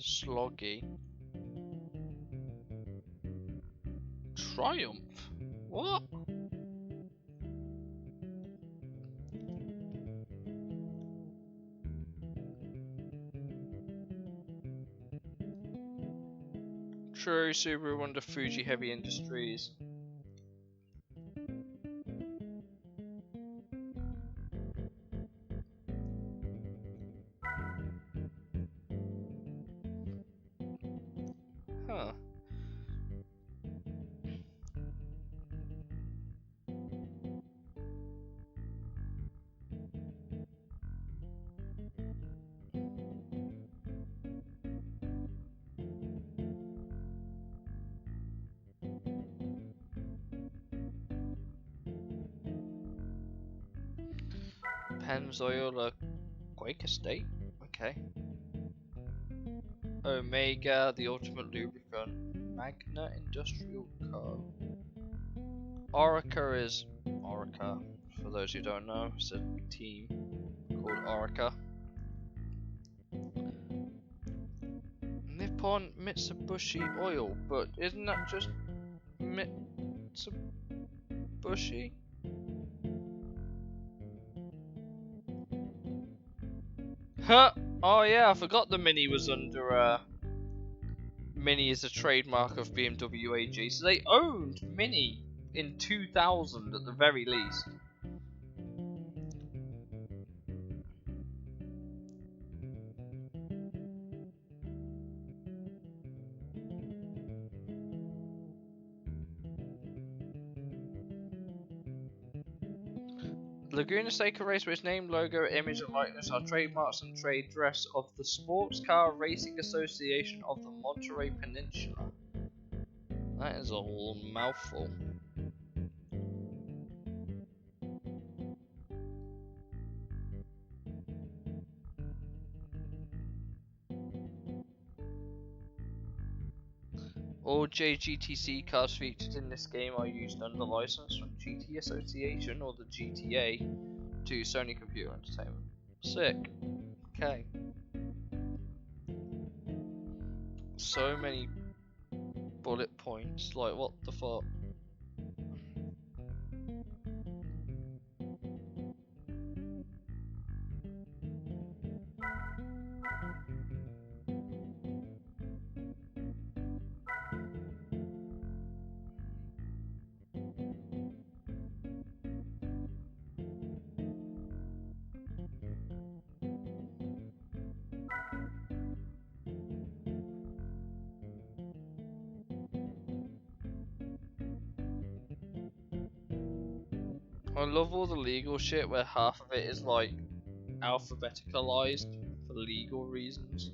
Sloggy. Triumph? What? True, Subaru under Fuji Heavy Industries. Huh. Pennzoil Quaker State? Okay. Omega, the ultimate lubricant. Magna Industrial Co. Orica is Orica. For those who don't know, it's a team called Orica. Nippon Mitsubishi Oil, but isn't that just Mitsubishi? Huh? Oh yeah, I forgot the Mini was under Mini is a trademark of BMW AG, so they owned Mini in 2000 at the very least. Laguna Seca Raceway's name, logo, image and likeness are trademarks and trade dress of the Sports Car Racing Association of the Monterey Peninsula. That is a mouthful. All JGTC cars featured in this game are used under license from GT Association or the GTA to Sony Computer Entertainment. Sick. Okay. So many bullet points, like what the fuck? I love all the legal shit where half of it is like alphabeticalized for legal reasons.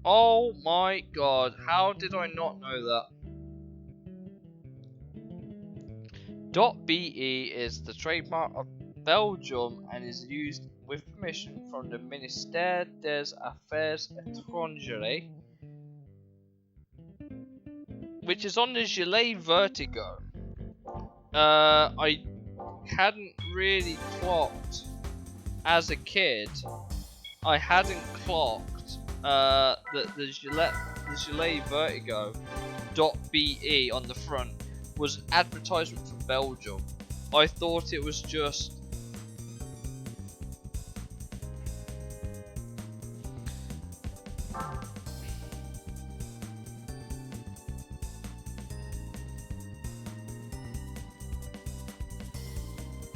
Oh my god, how did I not know that? .be is the trademark of Belgium and is used with permission from the Ministère des Affaires étrangères, which is on the Gilet Vertigo. I hadn't really clocked as a kid. I hadn't clocked that the Gilet Vertigo .be on the front was advertisement for Belgium. I thought it was just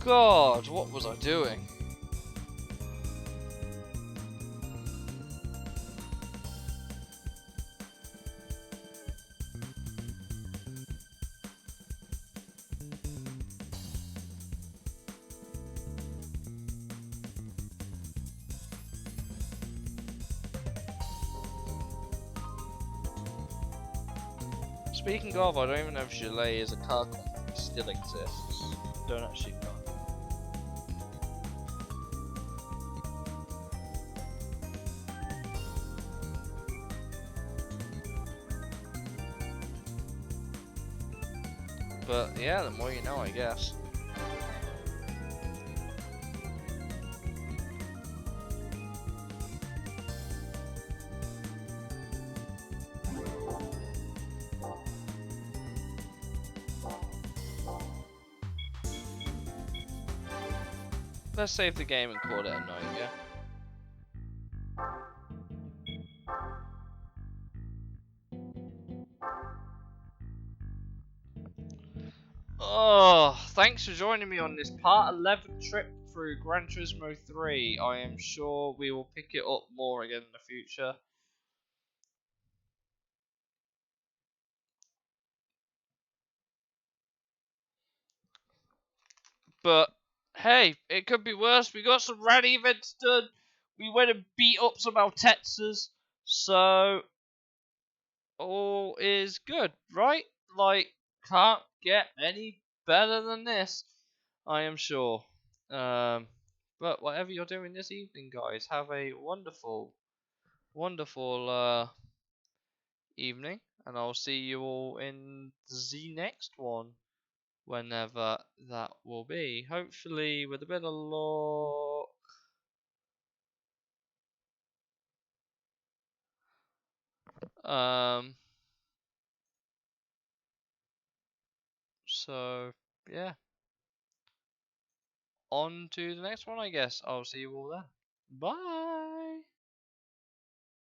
God, what was I doing? Speaking of, I don't even know if Gilet as a car company still exists. Don't actually know. But yeah, the more you know, I guess. let's save the game and call it a night, yeah? Oh, thanks for joining me on this part 11 trip through Gran Turismo 3. I am sure we will pick it up more again in the future. But hey, it could be worse. We got some rally events done. We went and beat up some Altezzas. So all is good, right? Like, can't get any better than this, I am sure. But whatever you're doing this evening, guys, have a wonderful, wonderful evening, and I'll see you all in the next one, whenever that will be. Hopefully, with a bit of luck. Um. So yeah, on to the next one, I guess. I'll see you all there. Bye.